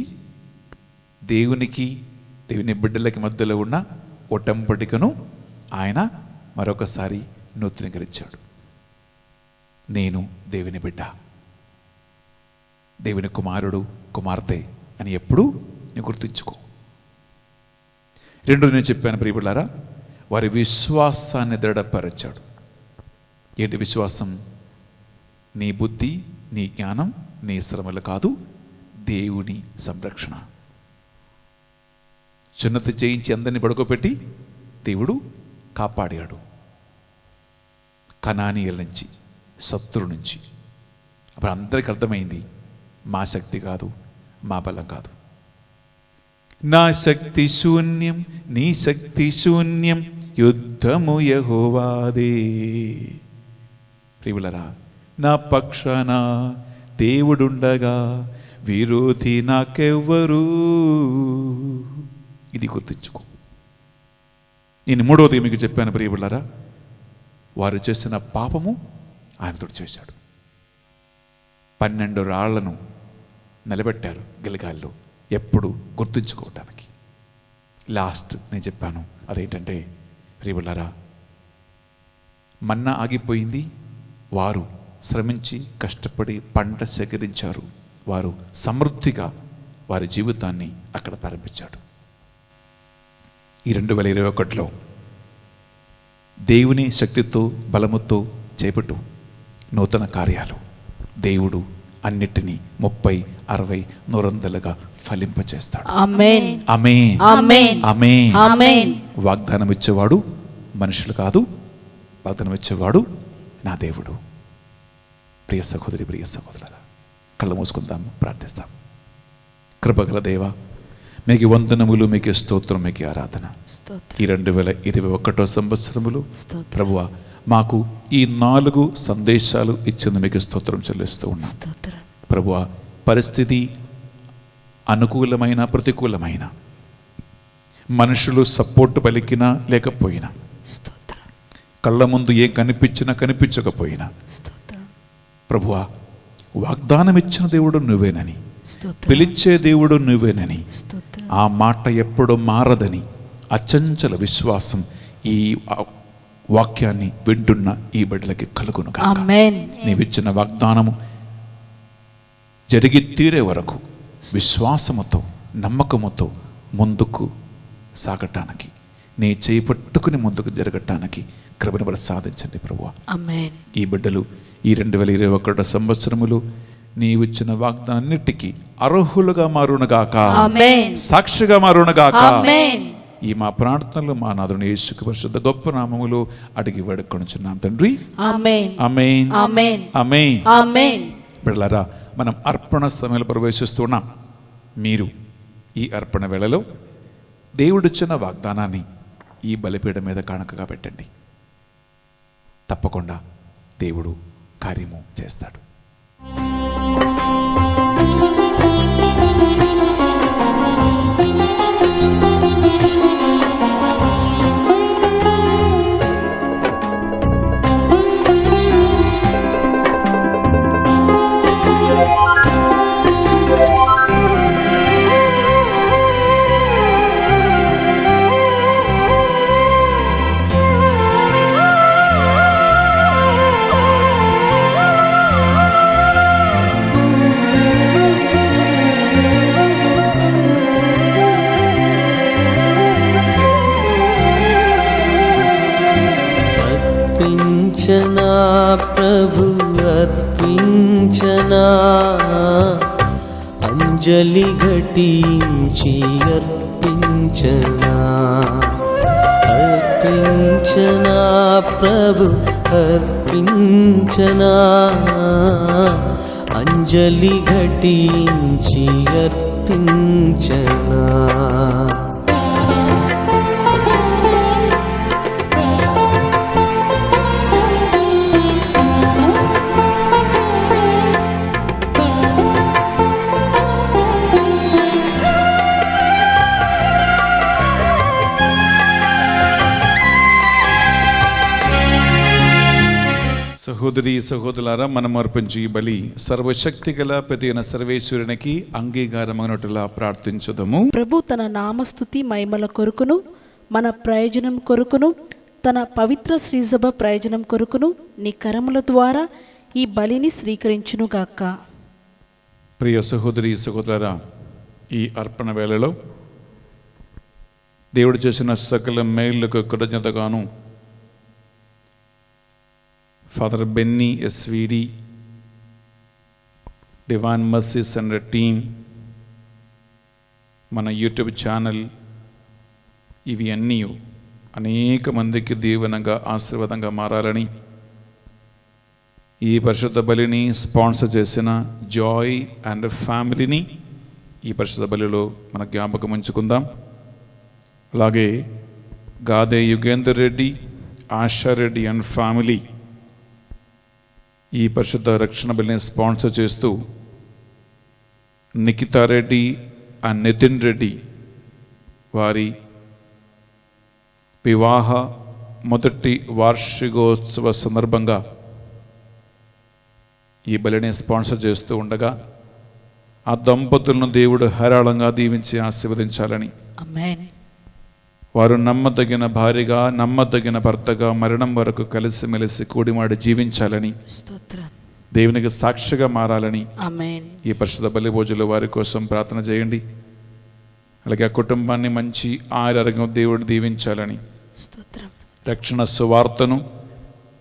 దేవుని బిడ్డలకి మధ్యలో ఉన్న ఒటంపటికను ఆయన మరొకసారి నూతనీకరించాడు. నేను దేవుని బిడ్డ, దేవుని కుమారుడు, కుమార్తె అని ఎప్పుడు నేను గుర్తుంచుకో. 2 నేను చెప్పాను ప్రియబిడ్డలారా, వారి విశ్వాసాన్ని దృఢపరచాడు. ఏంటి విశ్వాసం? నీ బుద్ధి, నీ జ్ఞానం, నీ శ్రమలు కాదు, దేవుని సంరక్షణ. సున్నతి చేయించి అందరినీ పడుకోబెట్టి దేవుడు కాపాడాడు, కనానీయుల నుంచి, శత్రు నుంచి. అప్పుడు అందరికీ అర్థమైంది, మా శక్తి కాదు, మా బలం కాదు. నా శక్తి శూన్యం, నీ శక్తి శూన్యం, యుద్ధము యెహోవాదే. ప్రియులరా, నా పక్షాన దేవుడుండగా విరోధి నాకెవ్వరు. ఇది గుర్తుంచుకో. నేను 3వది మీకు చెప్పాను ప్రియబిడ్డలారా, వారు చేసిన పాపము ఆయనతో చేశాడు. 12 రాళ్లను నిలబెట్టారు గిల్గాల్లో, ఎప్పుడు గుర్తుంచుకోవటానికి. లాస్ట్ నేను చెప్పాను, అదేంటంటే ప్రియబిడ్డలారా, మన్నా ఆగిపోయింది, వారు శ్రమించి కష్టపడి పంట సేకరించారు, వారు సమృద్ధిగా వారి జీవితాన్ని అక్కడ ప్రారంభించాడు. ఈ 2021లో దేవుని శక్తితో, బలముతో చేపట్టు నూతన కార్యాలు. దేవుడు అన్నిటినీ 30, 60, 100గా ఫలింపచేస్తాడు. ఆమేన్. ఆమేన్. ఆమేన్. ఆమేన్. ఆమేన్. వాగ్దానం ఇచ్చేవాడు మనుషులు కాదు, వాగ్దానం ఇచ్చేవాడు నా దేవుడు. ప్రియ సహోదరి, ప్రియ సహోదరులారా, కళ్ళు మూసుకుందాము, ప్రార్థిస్తాం. కృపగల దేవ, మీకు వందనములు, మీకు స్తోత్రం, మీకు ఆరాధన. ఈ 2021 సంవత్సరములు ప్రభువా మాకు ఈ 4 సందేశాలు ఇచ్చింది మీకు స్తోత్రం చెల్లిస్తూ ఉన్నాం. ప్రభువా, పరిస్థితి అనుకూలమైన ప్రతికూలమైన, మనుషులు సపోర్ట్ పలికినా లేకపోయినా, కళ్ళ ముందు ఏం కనిపించినా కనిపించకపోయినా, ప్రభువా వాగ్దానం ఇచ్చిన దేవుడు నువ్వేనని, పిలిచే దేవుడు నువ్వేనని, ఆ మాట ఎప్పుడు మారదని అచంచల విశ్వాసం ఈ వాక్యాన్ని వింటున్న ఈ బిడ్డలకి కలుగును గాక. నీవిచ్చిన వాగ్దానము జరిగి తీరే వరకు విశ్వాసముతో, నమ్మకముతో ముందుకు సాగటానికి, నీ చేయి పట్టుకుని ముందుకు జరగటానికి కృపను ప్రసాదించండి ప్రభువా. ఈ బిడ్డలు ఈ 2021 సంవత్సరములు నీవిచ్చిన వాగ్దానాన్నిటికీ అర్హులుగా మారునుగాక, సాక్షిగా మారునుగాక. ఈ మా ప్రార్థనలు మా నాథుని యేసు పరిశుద్ధ గొప్ప నామములో అడిగి వేడుకొనుచున్నాం తండ్రి. ఆమేన్, ఆమేన్, ఆమేన్, ఆమేన్. బిడ్డలారా, మనం అర్పణ సమయంలో ప్రవేశిస్తున్నాం. మీరు ఈ అర్పణ వేళలో దేవుడిచ్చిన వాగ్దానాన్ని ఈ బలిపీఠం మీద కానుకగా పెట్టండి. తప్పకుండా దేవుడు కార్యము చేస్తాడు. అర్పించనా ప్రభు, అర్పించనా, అంజలి ఘటించి అర్పించనా. అర్పించనా ప్రభు, అర్పించనా, అంజలి ఘటించి అర్పించనా. సహోదరి సహోదరులారా, మనం అర్పించి ఈ బలి సర్వశక్తి గల ప్రతిన సర్వేశ్వరునికి అంగీకారమైనట్లా ప్రార్థించుదము. ప్రభు తన నామస్తుతి మహిమల కొరకును, మన ప్రయోజనం కొరకును, తన పవిత్ర శ్రీసభ ప్రయోజనం కొరకును నీ కరముల ద్వారా ఈ బలిని స్వీకరించునుగాక. ప్రియ సహోదరి సహోదరులారా, ఈ అర్పణ వేళలో దేవుడు చేసిన సకల మేలులకు కృతజ్ఞతగాను father Benny SVD, divine mercies and team, మన యూట్యూబ్ ఛానల్, ఇవి అన్నీ అనేక మందికి దీవెనగా ఆశీర్వాదంగా మారాలని ఈ పరిశుద్ధ బలిని స్పాన్సర్ చేసిన జాయ్ అండ్ ఫ్యామిలీని ఈ పరిశుద్ధ బలిలో మన జ్ఞాపకం ఉంచుకుందాం. అలాగే గాదే యుగేందర్ రెడ్డి, ఆశారెడ్డి అండ్ ఫ్యామిలీ ఈ పరిశుద్ధ రక్షణ బలిని స్పాన్సర్ చేస్తూ నిఖితారెడ్డి అండ్ నితిన్ రెడ్డి వారి వివాహ మొదటి వార్షికోత్సవ సందర్భంగా ఈ బలిని స్పాన్సర్ చేస్తూ ఉండగా ఆ దంపతులను దేవుడు హేరాళంగా దీవించి ఆశీర్వదించాలని, వారు నమ్మదగిన భార్యగా, నమ్మదగిన భర్తగా మరణం వరకు కలిసిమెలిసి కూడిమాడి జీవించాలని, దేవునికి సాక్షిగా మారాలని ఈ పరిశుద్ధ బలి భోజులు వారి కోసం ప్రార్థన చేయండి. అలాగే ఆ కుటుంబాన్ని మంచి ఆరోగ్యం దేవుడు దీవించాలని, రక్షణ సువార్తను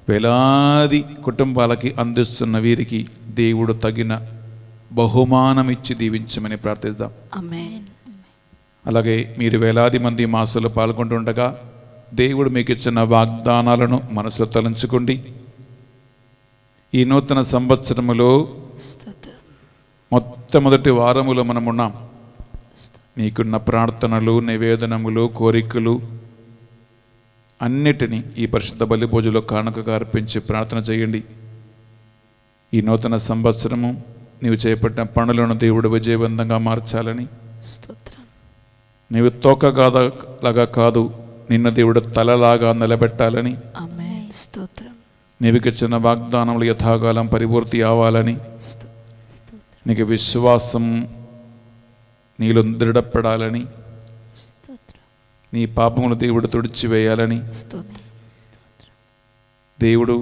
వేలాది కుటుంబాలకి అందిస్తున్న వీరికి దేవుడు తగిన బహుమానం ఇచ్చి దీవించమని ప్రార్థిద్దాం. అలాగే మీరు వేలాది మంది మాసంలో పాల్గొంటుండగా దేవుడు మీకు ఇచ్చిన వాగ్దానాలను మనసులో తలంచుకోండి. ఈ నూతన సంవత్సరములో మొట్టమొదటి వారములో మనం ఉన్నాం. నీకున్న ప్రార్థనలు, నివేదనములు, కోరికలు అన్నిటినీ ఈ పరిశుద్ధ బలి పూజలో కానుకగా అర్పించి ప్రార్థన చేయండి. ఈ నూతన సంవత్సరము నీవు చేపట్టిన పనులను దేవుడు విజయవంతంగా మార్చాలని, నీవు తోకగాలాగా కాదు నిన్ను దేవుడు తలలాగా నిలబెట్టాలని, నీవుకిచ్చిన వాగ్దానములు యథాకాలం పరిపూర్తి అవ్వాలని, నీకు విశ్వాసం నీలో దృఢపడాలని, నీ పాపములు దేవుడు తుడిచివేయాలని, దేవుడు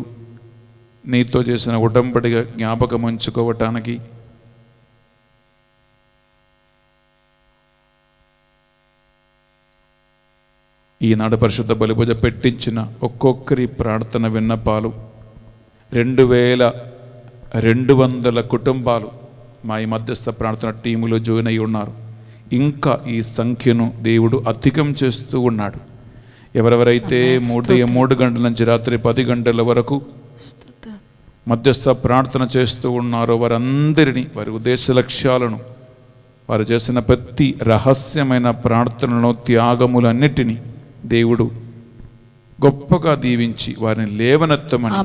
నీతో చేసిన ఉడంబడిగా జ్ఞాపకం ఉంచుకోవటానికి, ఈనాడు పరిశుద్ధ బలిపూజ పెట్టించిన ఒక్కొక్కరి ప్రార్థన విన్నపాలు 2200 కుటుంబాలు మా ఈ మధ్యస్థ ప్రార్థన టీములో జాయిన్ అయి ఉన్నారు. ఇంకా ఈ సంఖ్యను దేవుడు అధికం చేస్తూ ఉన్నాడు. ఎవరెవరైతే 3 గంటల నుంచి రాత్రి 10 గంటల వరకు మధ్యస్థ ప్రార్థన చేస్తూ ఉన్నారో వారందరినీ, వారి ఉద్దేశ లక్ష్యాలను, వారు చేసిన ప్రతి రహస్యమైన ప్రార్థనలను, త్యాగములన్నిటినీ దేవుడు గొప్పగా దీవించి వారిని లేవనెత్తమని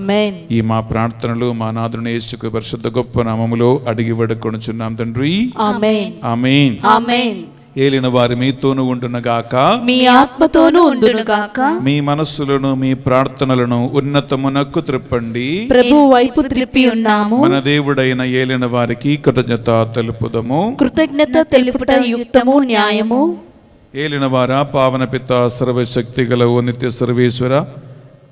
ఈ మా ప్రార్థనలు మా నాథుని యేసు పరిశుద్ధ గొప్ప నామములో అడిగి వేడుకొనుచున్నాం తండ్రి. ఆమేన్. ఆమేన్. ఆమేన్. ఏలిన వారి మీతోను ఉండునుగాక, మీ ఆత్మతోనూ ఉండునుగాక. మీ మనస్సులను మీ ప్రార్థనలను ఉన్నతమునకు త్రిప్పండి. ప్రభు వైపు త్రిప్పి ఉన్నాము. మన దేవుడైన ఏలిన వారికి కృతజ్ఞత తెలుపుదము. కృతజ్ఞత తెలుపుట యుక్తము, న్యాయము. ఏలిన వారా, పావన పిత, సర్వశక్తి గల ఓ నిత్య సర్వేశ్వర,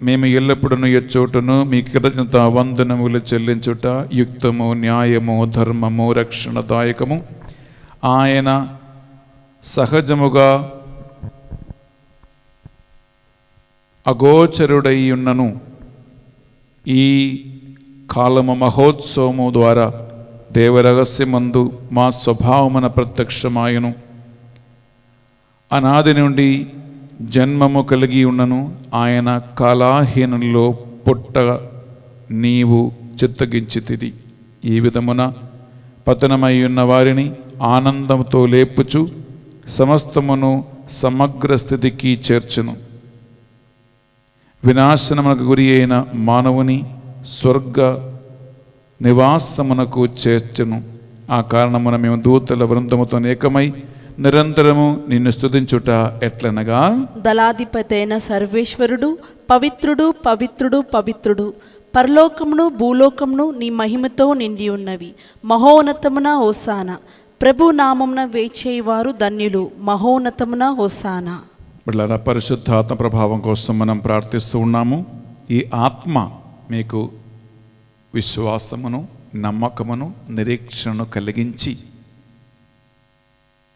మేము ఎల్లప్పుడూ ఎచ్చోటును మీ కృతజ్ఞత వందనములు చెల్లించుట యుక్తము, న్యాయము, ధర్మము, రక్షణదాయకము. ఆయన సహజముగా అగోచరుడై ఉన్నను ఈ కాలము మహోత్సవము ద్వారా దేవరహస్యమందు మా స్వభావమున ప్రత్యక్షమాయను. అనాది నుండి జన్మము కలిగి ఉన్నను ఆయన కాలాహీనంలో పుట్ట నీవు చిత్తగించితివి. ఈ విధమున పతనమై ఉన్న వారిని ఆనందంతో లేపుచు సమస్తమును సమగ్ర స్థితికి చేర్చును. వినాశనమునకు గురి అయిన మానవుని స్వర్గ నివాసమునకు చేర్చును. ఆ కారణమున మేము దూతల వృందముతో ఏకమై నిరంతరము నిన్ను స్తుతించుట ఎట్లనగా, దళాధిపతి అయిన సర్వేశ్వరుడు పవిత్రుడు, పవిత్రుడు, పవిత్రుడు, పరలోకమును భూలోకమును నీ మహిమతో నిండి ఉన్నవి. మహోన్నతమున హోసానా. ప్రభు నామమున వేచేవారు ధన్యులు. మహోన్నతమున హోసానా. బిడ్డలారా, పరిశుద్ధాత్మ ప్రభావం కోసం మనం ప్రార్థిస్తూ ఉన్నాము. ఈ ఆత్మ మీకు విశ్వాసమును, నమ్మకమును, నిరీక్షణను కలిగించి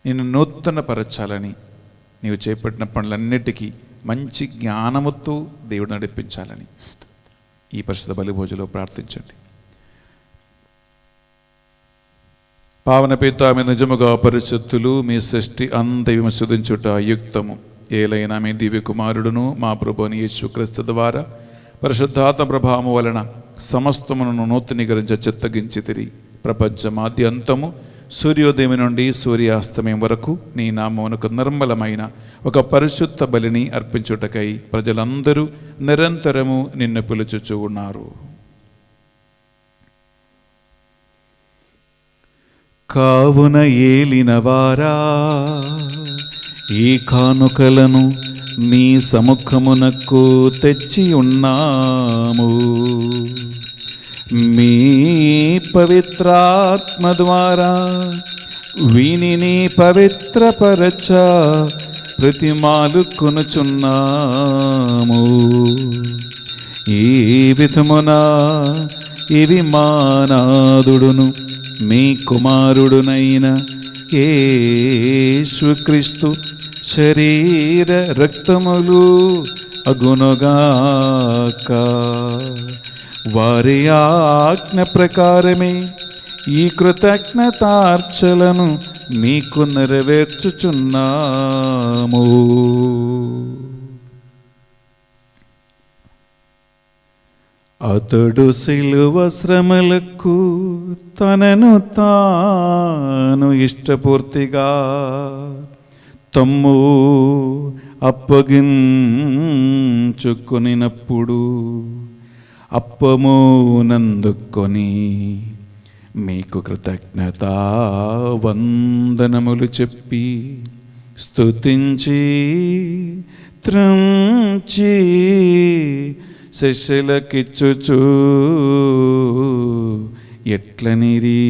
నిన్ను నూతనపరచాలని, నీవు చేపట్టిన పనులన్నిటికీ మంచి జ్ఞానముతో దేవుడు నడిపించాలని ఈ పరిశుద్ధ బలిభోజలో ప్రార్థించండి. పావన పిత, మీ నిజముగా పరిశుద్ధులు, మీ సృష్టి అంతయు శుద్ధించుట యుక్తము. ఏలైనా మీ దివ్య కుమారుడును మా ప్రభుని యేసుక్రీస్తు ద్వారా పరిశుద్ధాత్మ ప్రభావము వలన సమస్తమును నూతనీకరించ చిత్తగించితిరి. ప్రపంచమాద్యంతము సూర్యోదయం నుండి సూర్యాస్తమయం వరకు నీ నామమునకు నిర్మలమైన ఒక పరిశుద్ధ బలిని అర్పించుటకై ప్రజలందరూ నిరంతరము నిన్ను పిలుచుచూ ఉన్నారు. కావున ఏలినవారా, ఈ కానుకలను నీ సముఖమునకు తెచ్చి ఉన్నాము. మీ పవిత్రాత్మ ద్వారా వీనిని పవిత్రపరచ ప్రతిమాలు కొనుచున్నాము. ఈ విధమున ఇవి మానాదుడును మీ కుమారుడునైన యేసుక్రీస్తు శరీర రక్తములు అగునుగాక. వారి ఆజ్ఞ ప్రకారమే ఈ కృతజ్ఞతార్చలను నీకు నెరవేర్చుచున్నాము. అతడు శిలువ శ్రమలకు తనను తాను ఇష్టపూర్తిగా తమ్ము అప్పగించుకొనినప్పుడు అప్పము నందుకొని మీకు కృతజ్ఞత వందనములు చెప్పి స్తుతించి త్రంచి శిష్యులకిచ్చుచు ఎట్లనిరి,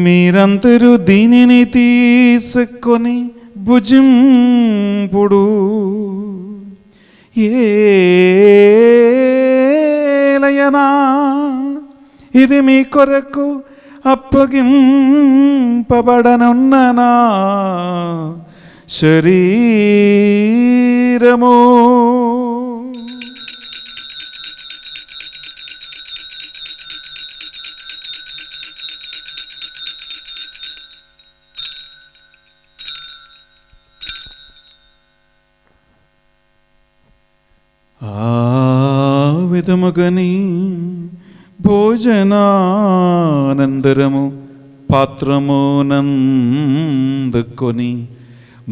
మీరందరూ దీనిని తీసుకొని భుజింపుడు, ఏలయనా ఇది మీ కొరకు అప్పగింపబడనున్ననా శరీరము. ఆ విధముగని భోజనానందరము పాత్రము నందుకొని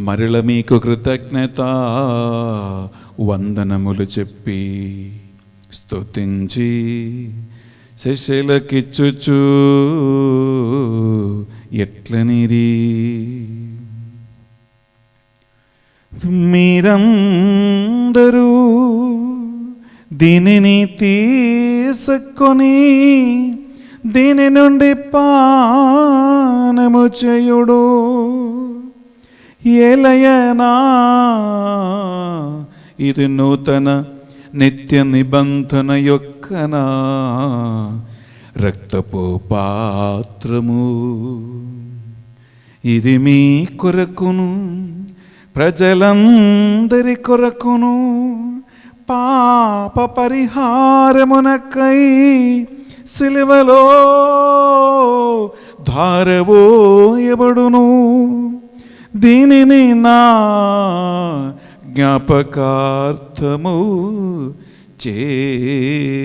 మరల మీకు కృతజ్ఞత వందనములు చెప్పి స్తుతించి శిష్యులకిచ్చుచు ఎట్లనిరి, మీరందరూ దీనిని తీసుకొని దీని నుండి పానము చేయుడు, ఏలయనా ఇది నూతన నిత్య నిబంధన యొక్కనా రక్తపు పాత్రము, ఇది మీ కొరకును ప్రజలందరి కొరకును పాప పరిహారమునకై సిలువలో ధారవోయబడును, దీనిని నా జ్ఞాపకార్థము చేయుడు.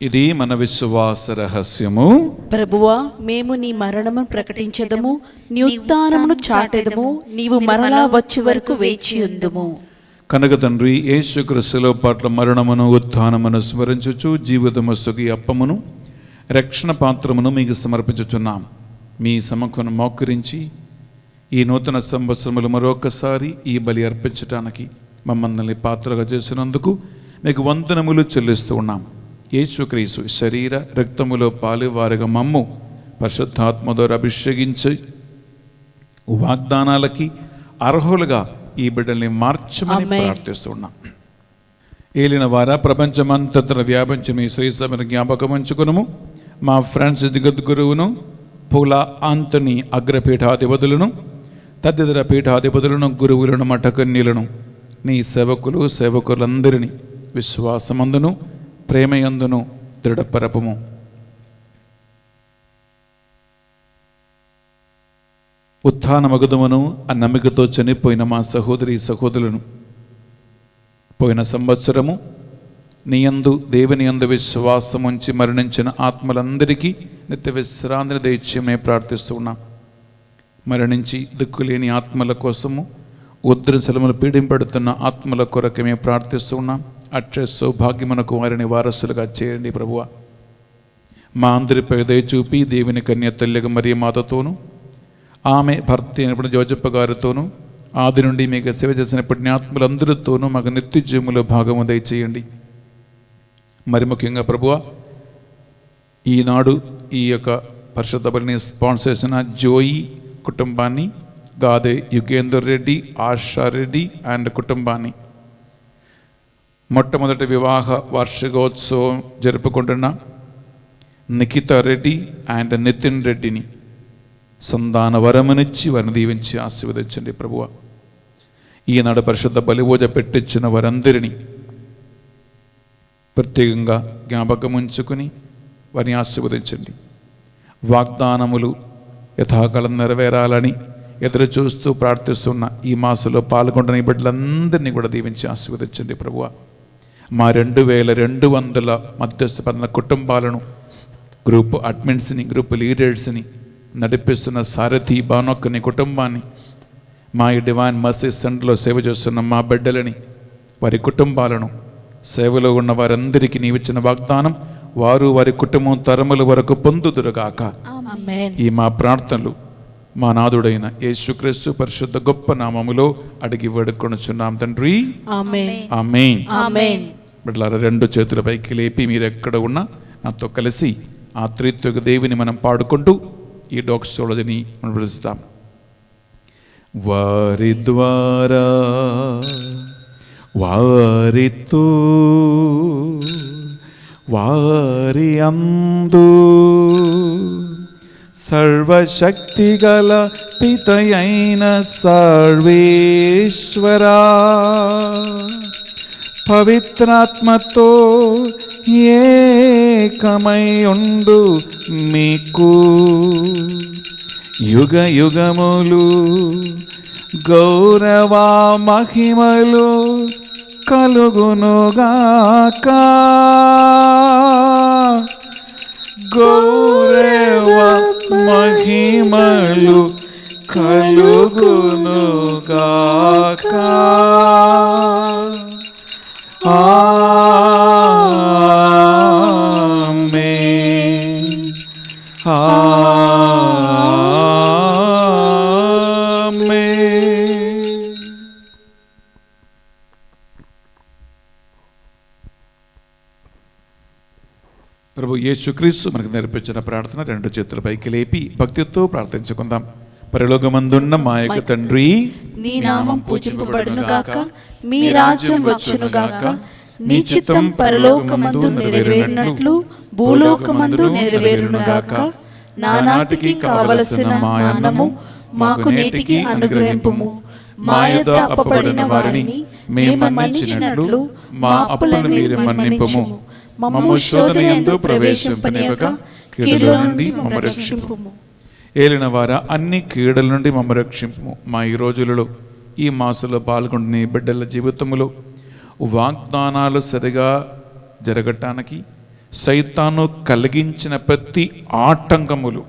ఇది మన విశ్వాస రహస్యము. ప్రభువా, మేము నీ మరణమును ప్రకటించదము, నీ ఉత్థానమును చాటెదము, నీవు మరలా వచ్చే వరకు వేచియుందుము. కనుక తండ్రి, యేసుక్రీస్తులో పట్ల మరణమును ఉత్థానమును స్మరించుచు జీవితమస్తుకి అప్పమును రక్షణ పాత్రమును మీకు సమర్పించుచున్నాం. మీ సముఖమును మోకరించి ఈ నూతన సంవత్సరములు మరొకసారి ఈ బలి అర్పించటానికి మమ్మల్ని పాత్రగా చేసినందుకు మీకు వందనములు చెల్లిస్తూ ఉన్నాం. యేసుక్రీస్తు శరీర రక్తములో పాలువారుగా మమ్ము పరిశుద్ధాత్మ ద్వారా అభిషేకించి వాగ్దానాలకి అర్హులుగా ఈ బిడ్డల్ని మార్చమని ప్రార్థిస్తున్నాం. ఏలిన వారా ప్రపంచమంతటా వ్యాపించి మీ శ్రీసభను జ్ఞాపకం ఉంచుకును. మా ఫ్రాన్సిస్ జగద్గురువును, పూలా ఆంతనీ అగ్రపీఠాధిపతులను, తదితర పీఠాధిపతులను, గురువులను, మఠకన్యులను, నీ సేవకులందరినీ విశ్వాసమందును ప్రేమయందును దృఢపరపము. ఉత్థానమగుదమును ఆ నమ్మికతో చనిపోయిన మా సహోదరి సహోదరులను పోయిన సంవత్సరము నీయందు దేవుని యందు విశ్వాసం ఉంచి మరణించిన ఆత్మలందరికీ నిత్య విశ్రాంతిని దయచేయమని ప్రార్థిస్తున్నాం. మరణించి దిక్కులేని ఆత్మల కోసము ఉద్రశలములు పీడింపడుతున్న ఆత్మల కొరకు మేము ప్రార్థిస్తున్నాం. అక్షయ సౌభాగ్యమునకు వారిని వారసులుగా చేయండి ప్రభువా. మా అందరిపై దయ చూపి దేవుని కన్య తల్లిగా మరియ మాతతోనూ ఆమె భర్త అయినప్పుడు జోజప్ప గారితోనూ ఆది నుండి మీకు సేవ చేసిన పుణ్యాత్ములందరితోనూ మాకు నిత్య జీవములో భాగము దయచేయండి. మరి ముఖ్యంగా ప్రభువా, ఈనాడు ఈ యొక్క పరిశుద్ధ బలిని స్పాన్సర్ చేసిన జోయి కుటుంబాన్ని, గాదే యుగేందర్ రెడ్డి, ఆశా రెడ్డి అండ్ కుటుంబాన్ని, మొట్టమొదటి వివాహ వార్షికోత్సవం జరుపుకుంటున్న నిఖితా రెడ్డి అండ్ నితిన్ రెడ్డిని సంతాన వరమునిచ్చి వారిని దీవించి ఆశీర్వదించండి ప్రభువా. ఈనాడు పరిశుద్ధ బలిభోజ పెట్టించిన వారందరినీ ప్రత్యేకంగా జ్ఞాపకం ఉంచుకుని వారిని ఆశీర్వదించండి. వాగ్దానములు యథాకాలం నెరవేరాలని ఎదురు చూస్తూ ప్రార్థిస్తున్న ఈ మాసంలో పాల్గొంటున్న ఈ బిడ్డలందరినీ కూడా దీవించి ఆశీర్వదించండి ప్రభువా. మా 2200 మధ్యస్థ కుటుంబాలను, గ్రూప్ అడ్మిన్స్ని, గ్రూప్ లీడర్స్ని నడిపిస్తున్న సారథి బానొక్కని కుటుంబాన్ని, మా ఈ డివైన్ మర్సీ సెంటర్లో సేవ చేస్తున్న మా బిడ్డలని, వారి కుటుంబాలను, సేవలో ఉన్న వారందరికీ నీవిచ్చిన వాగ్దానం వారు వారి కుటుంబం తరముల వరకు పొందుదురుగాక. ఆమేన్. ఈ మా ప్రార్థనలు మా నాథుడైన యేసుక్రీస్తు పరిశుద్ధ గొప్ప నామములో అడిగి వేడుకొనుచున్నాం తండ్రి. ఆమేన్. ఆమేన్. ఆమేన్. బిడ్డలారా, 2 చేతుల పైకి లేపి మీరు ఎక్కడ ఉన్నా నాతో కలిసి ఆ త్రిత్వక దేవుని మనం పాడుకుంటూ ఈ డాక్సోలజీని మనం పిలుస్తాం. వారి ద్వారా వారితో వారి అందు సర్వశక్తిగల పితయైన సర్వేశ్వరా, పవిత్రాత్మతో ఏకమై ఉండు మీకు యుగ యుగములు గౌరవ మహిమలు కలుగునుగాక. గౌరవ మహిమలు కలుగునుగాక. ఆమేన్. ఆమేన్. ప్రభు యేసుక్రీస్తు మనకు నేర్పించిన ప్రార్థన 2 చేతుల పైకి లేపి భక్తితో ప్రార్థించుకుందాం. పరలోకమందున్న మా యొక్క తండ్రి, నీ నామం పూజింపబడును గాక, మీ రాజ్యం వచ్చును గాక, నీ చిత్తం పరలోకమందు నెరవేరినట్లు భూలోకమందు నెరవేరును గాక. నానాటికి కావలసిన మా అన్నము మాకు నేటికి అనుగ్రహింపుము. మా యొద్ద అప్పబడిన వారిని మేము మన్నించినట్లు మా అప్పులను మీరు మన్నింపుము. మమ్ము శోధనయందు ప్రవేశింపనివ్వక కీడుల నుండి మమ్ము రక్షింపుము. ఏలిన వారా, అన్ని కీడల నుండి మమ్మ రక్షింపు. మా ఈ రోజులలో ఈ మాసంలో పాల్గొంటున్న ఈ బిడ్డల జీవితంలో వాగ్దానాలు సరిగా జరగటానికి సైతాను కలిగించిన ప్రతి ఆటంకములు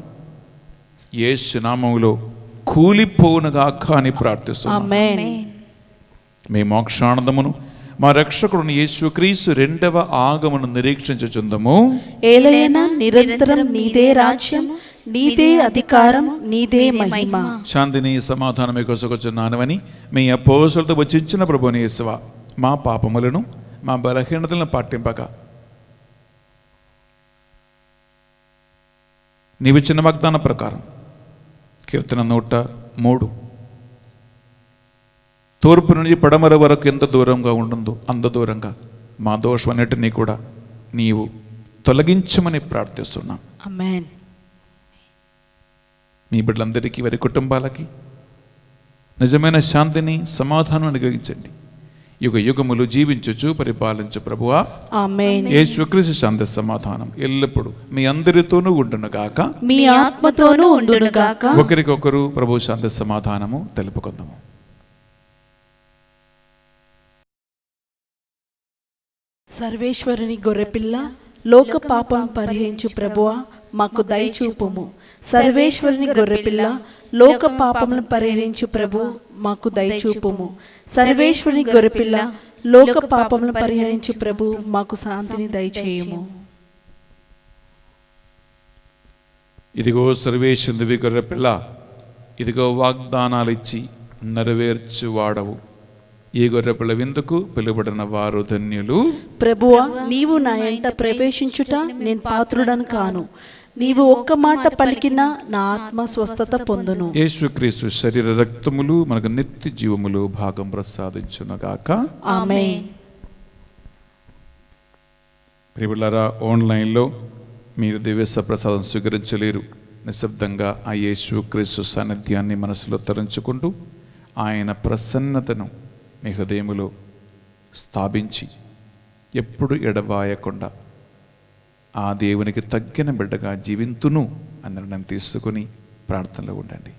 యేసు నామములో కూలిపోవునుగాక అని ప్రార్థిస్తున్నాం. ఆమేన్. మీ మోక్షానందమును మా రక్షకుడు యేసుక్రీస్తు 2వ ఆగమను నిరీక్షించుచుందము. ఏలయన నిరంతరం నీదే రాజ్యం, నీదే అధికారం, నీదే మహిమ. శాంతిని సమాధానం కొసకొచ్చున్నానవని మీ అపోసలతో వచ్చించిన ప్రభుని యేసువా, మా పాపములను మా బలహీనతలను పాటింపక నీవిచ్చిన వాగ్దాన ప్రకారం కీర్తన 103 తూర్పు నుంచి పడమర వరకు ఎంత దూరంగా ఉంటుందో అంత దూరంగా మా దోషమన్నిటినీ కూడా నీవు తొలగించమని ప్రార్థిస్తున్నాం. ఆమేన్. మీ బిడ్డలందరికీ, వారి కుటుంబాలకి నిజమైన శాంతిని సమాధానం అనుగ్రహించండి. యుగ యుగములు జీవించుచు పరిపాలించు ప్రభువా. ఆమేన్. యేసుక్రీస్తు శాంతి సమాధానం ఎల్లప్పుడూ మీ అందరితోనూ ఉండును గాక, మీ ఆత్మతోనూ ఉండును గాక. ఒకరికొకరు ప్రభు శాంతి సమాధానము తెలుపుకుందాము. సర్వేశ్వరుని గొర్రెపిల్ల, లోక పాపం పరిహరించు ప్రభువా, మాకు దయచూపుము. సర్వేశ్వరుని గొర్రెపిల్ల, లోక పాపములను పరిహరించు ప్రభు, మాకు దయచూపుము. సర్వేశ్వరుని గొర్రెపిల్ల, లోక పాపములను పరిహరించు ప్రభు, మాకు శాంతిని దయచేయుము. ఇదిగో సర్వేశ్వరుని గొర్రెపిల్ల, ఇదిగో వాగ్దానాలు ఇచ్చి నెరవేర్చువాడవు. ఈ గొర్రెపిల్ల విందుకు పిలువబడిన వారు ధన్యులు. ప్రభువా, నీవు నా ఎంట ప్రవేశించుట నేను పాత్రుడను కాను. నీవు ఒక్క మాట పలికినా నా ఆత్మ స్వస్థత పొందును. యేసుక్రీస్తు శరీర రక్తములు మనకు నిత్య జీవములు భాగం ప్రసాదించునుగాక. ఆమేన్. ప్రియులారా, ఆన్లైన్లో మీరు దివ్య ప్రసాదం స్వీకరించలేరు. నిశ్శబ్దంగా ఆ యేసుక్రీస్తు సాన్నిధ్యాన్ని మనసులో తలంచుకుంటూ ఆయన ప్రసన్నతను మీ హృదయములో స్థాపించి ఎప్పుడు ఎడబాయకుండా ఆ దేవునికి తగ్గిన బిడ్డగా జీవింతును అని నిర్ణయం తీసుకుని ప్రార్థనలో ఉండండి.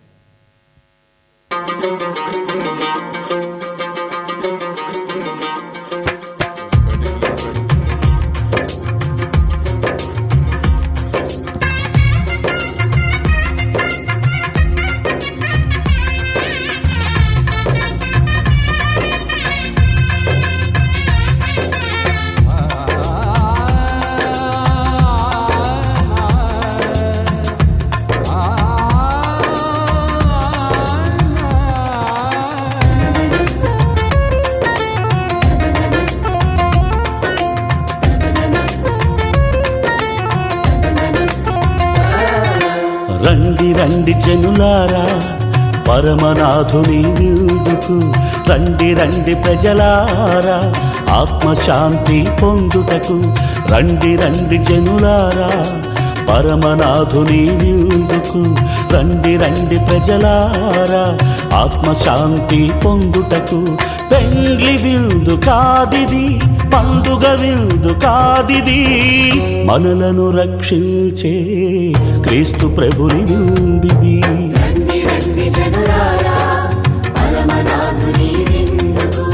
రండి రండి జనులారా పరమనాథుని విందుకు, రండి రండి ప్రజలారా ఆత్మశాంతి పొందుటకు. రండి రండి జనులారా పరమనాథుని విందుకు, రండి రండి ప్రజలారా ఆత్మశాంతి పొందుటకు. పెండ్లి విందు కాదిది, పండుగ విందు కాదిది, మనలను రక్షించే క్రీస్తు ప్రభుని విందిది. రండి రండి జనులారా పరమనాథుని విందుకు,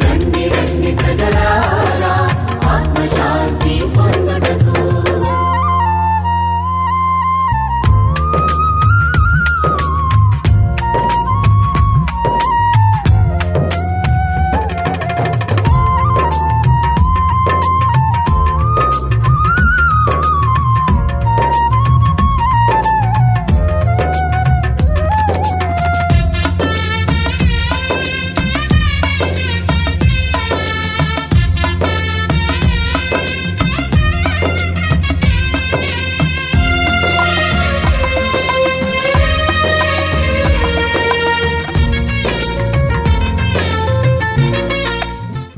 రండి రండి ప్రజలారా ఆత్మశాంతి పొందుటకు.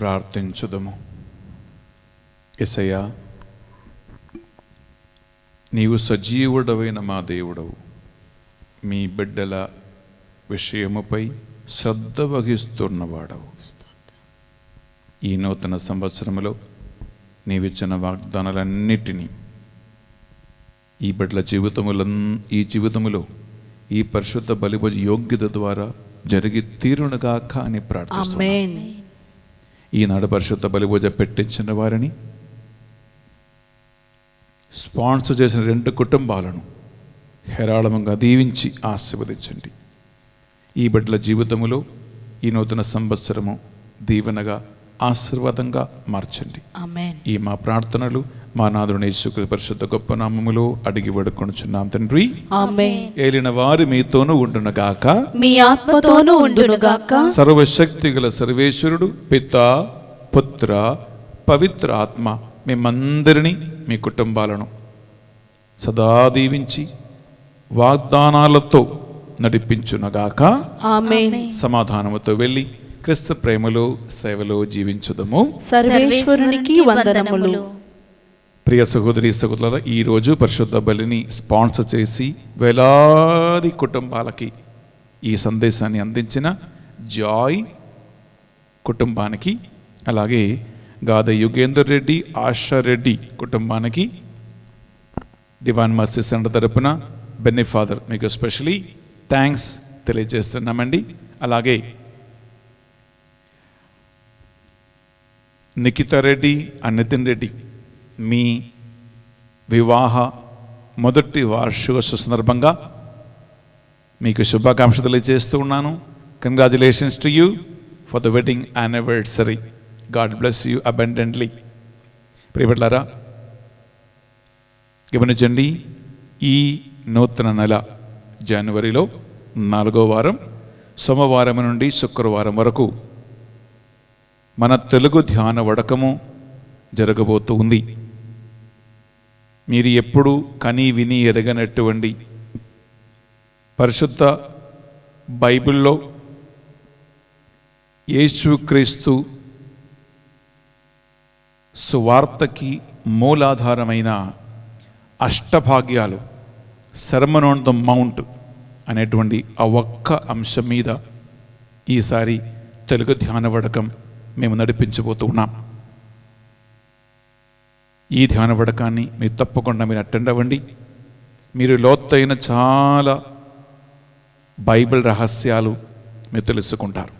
ప్రార్థించుదము. యేసయ్యా, నీవు సజీవుడవైన మా దేవుడవు. మీ బిడ్డల విషయముపై శ్రద్ధ వహిస్తున్నవాడవు. ఈ నూతన సంవత్సరములో నీవిచ్చిన వాగ్దానాలన్నిటినీ ఈ బిడ్డల జీవితములో ఈ పరిశుద్ధ బలిభోజ యోగ్యత ద్వారా జరిగి తీరునుగాక అని ప్రార్థిస్తున్నాను. ఈనాడు పరిశుద్ధ బలిభోజ పెట్టించిన వారిని, స్పాన్సర్ చేసిన 2 కుటుంబాలను హేరాళంగా దీవించి ఆశీర్వదించండి. ఈ బిడ్డల జీవితములో ఈ నూతన సంవత్సరము దీవెనగా ఆశీర్వాదంగా మార్చండి. ఈ మా ప్రార్థనలు మా నాథుని యేసుక్రీస్తు పరిశుద్ధ గొప్ప నామములో అడిగి వేడుకొనుచున్నాం తండ్రి. ఏలిన వారు మీతోనూ ఉండునుగాక, మీ ఆత్మతోనూ ఉండునుగాక. సర్వశక్తిగల సర్వేశ్వరుడు పితా పుత్ర పవిత్ర ఆత్మ మిమ్మందరినీ మీ కుటుంబాలను సదా దీవించి వాగ్దానాలతో నడిపించునుగాక. ఆమేన్. సమాధానముతో వెళ్ళి క్రీస్తు ప్రేమలో సేవలో జీవించుదము. సర్వేశ్వరునికి వందనములు. ప్రియ సహోదరి సహోదరులారా, ఈరోజు పరిశుద్ధ బలిని స్పాన్సర్ చేసి వేలాది కుటుంబాలకి ఈ సందేశాన్ని అందించిన జాయ్ కుటుంబానికి, అలాగే గాద యుగేందర్ రెడ్డి ఆశా రెడ్డి కుటుంబానికి డివైన్ మర్సీ సెంటర్ తరపున బెన్నీ ఫాదర్ మీకు స్పెషలీ థ్యాంక్స్ తెలియజేస్తున్నామండి. అలాగే నిఖిత రెడ్డి నితిన్ రెడ్డి మీ వివాహ మొదటి వార్షికోత్సవ సందర్భంగా మీకు శుభాకాంక్షలు తెలియజేస్తూ ఉన్నాను. Congratulations to you for the wedding anniversary. God bless you abundantly. ప్రియబిడ్డలారా, గమనించండి, ఈ నూతన నెల జనవరిలో 4వ వారం సోమవారం నుండి శుక్రవారం వరకు మన తెలుగు ధ్యాన వడకము జరగబోతూ ఉంది. మీరు ఎప్పుడు కని విని ఎరగనటువంటి పరిశుద్ధ బైబిల్లో యేసుక్రీస్తు సువార్తకి మూలాధారమైన అష్టభాగ్యాలు సర్మన్ ఆన్ ద మౌంట్ అనేటువంటి ఆ ఒక్క అంశం మీద ఈసారి తెలుగు ధ్యాన వడకం మేము నడిపించబోతూ ఉన్నాం. ఈ ధ్యాన పడకాన్ని మీరు తప్పకుండా మీరు అటెండ్ అవ్వండి. మీరు లోతైన చాలా బైబిల్ రహస్యాలు మీరు తెలుసుకుంటారు.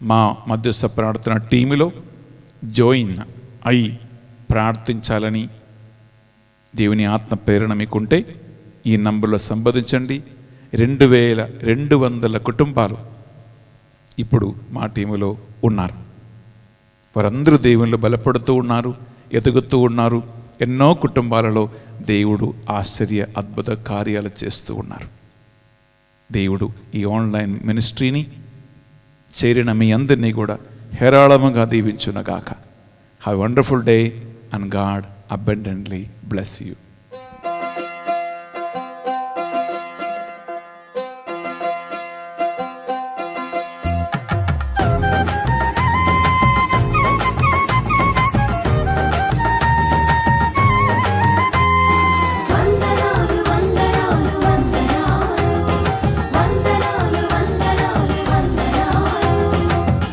మా మధ్యస్థ ప్రార్థన టీములో జాయిన్ అయి ప్రార్థించాలని దేవుని ఆత్మ ప్రేరణ మీకుంటే ఈ నంబర్లో సంప్రదించండి. 2200 కుటుంబాలు ఇప్పుడు మా టీములో ఉన్నారు. వారందరూ దేవుళ్ళు బలపడుతూ ఉన్నారు, ఎదుగుతూ ఉన్నారు. ఎన్నో కుటుంబాలలో దేవుడు ఆశ్చర్య అద్భుత కార్యాలు చేస్తూ ఉన్నారు. దేవుడు ఈ ఆన్లైన్ మినిస్ట్రీని చేరిన మీ అందరినీ కూడా హేరాళముగా దీవించునగాక. Have wonderful day and God abundantly bless you.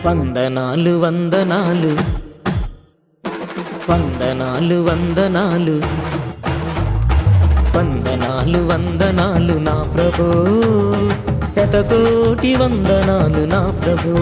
వందనాలు వందనాలు వందనాలు వందనాలు వందనాలు వందనాలు నా ప్రభు, శతకోటి వందనాలు నా ప్రభు.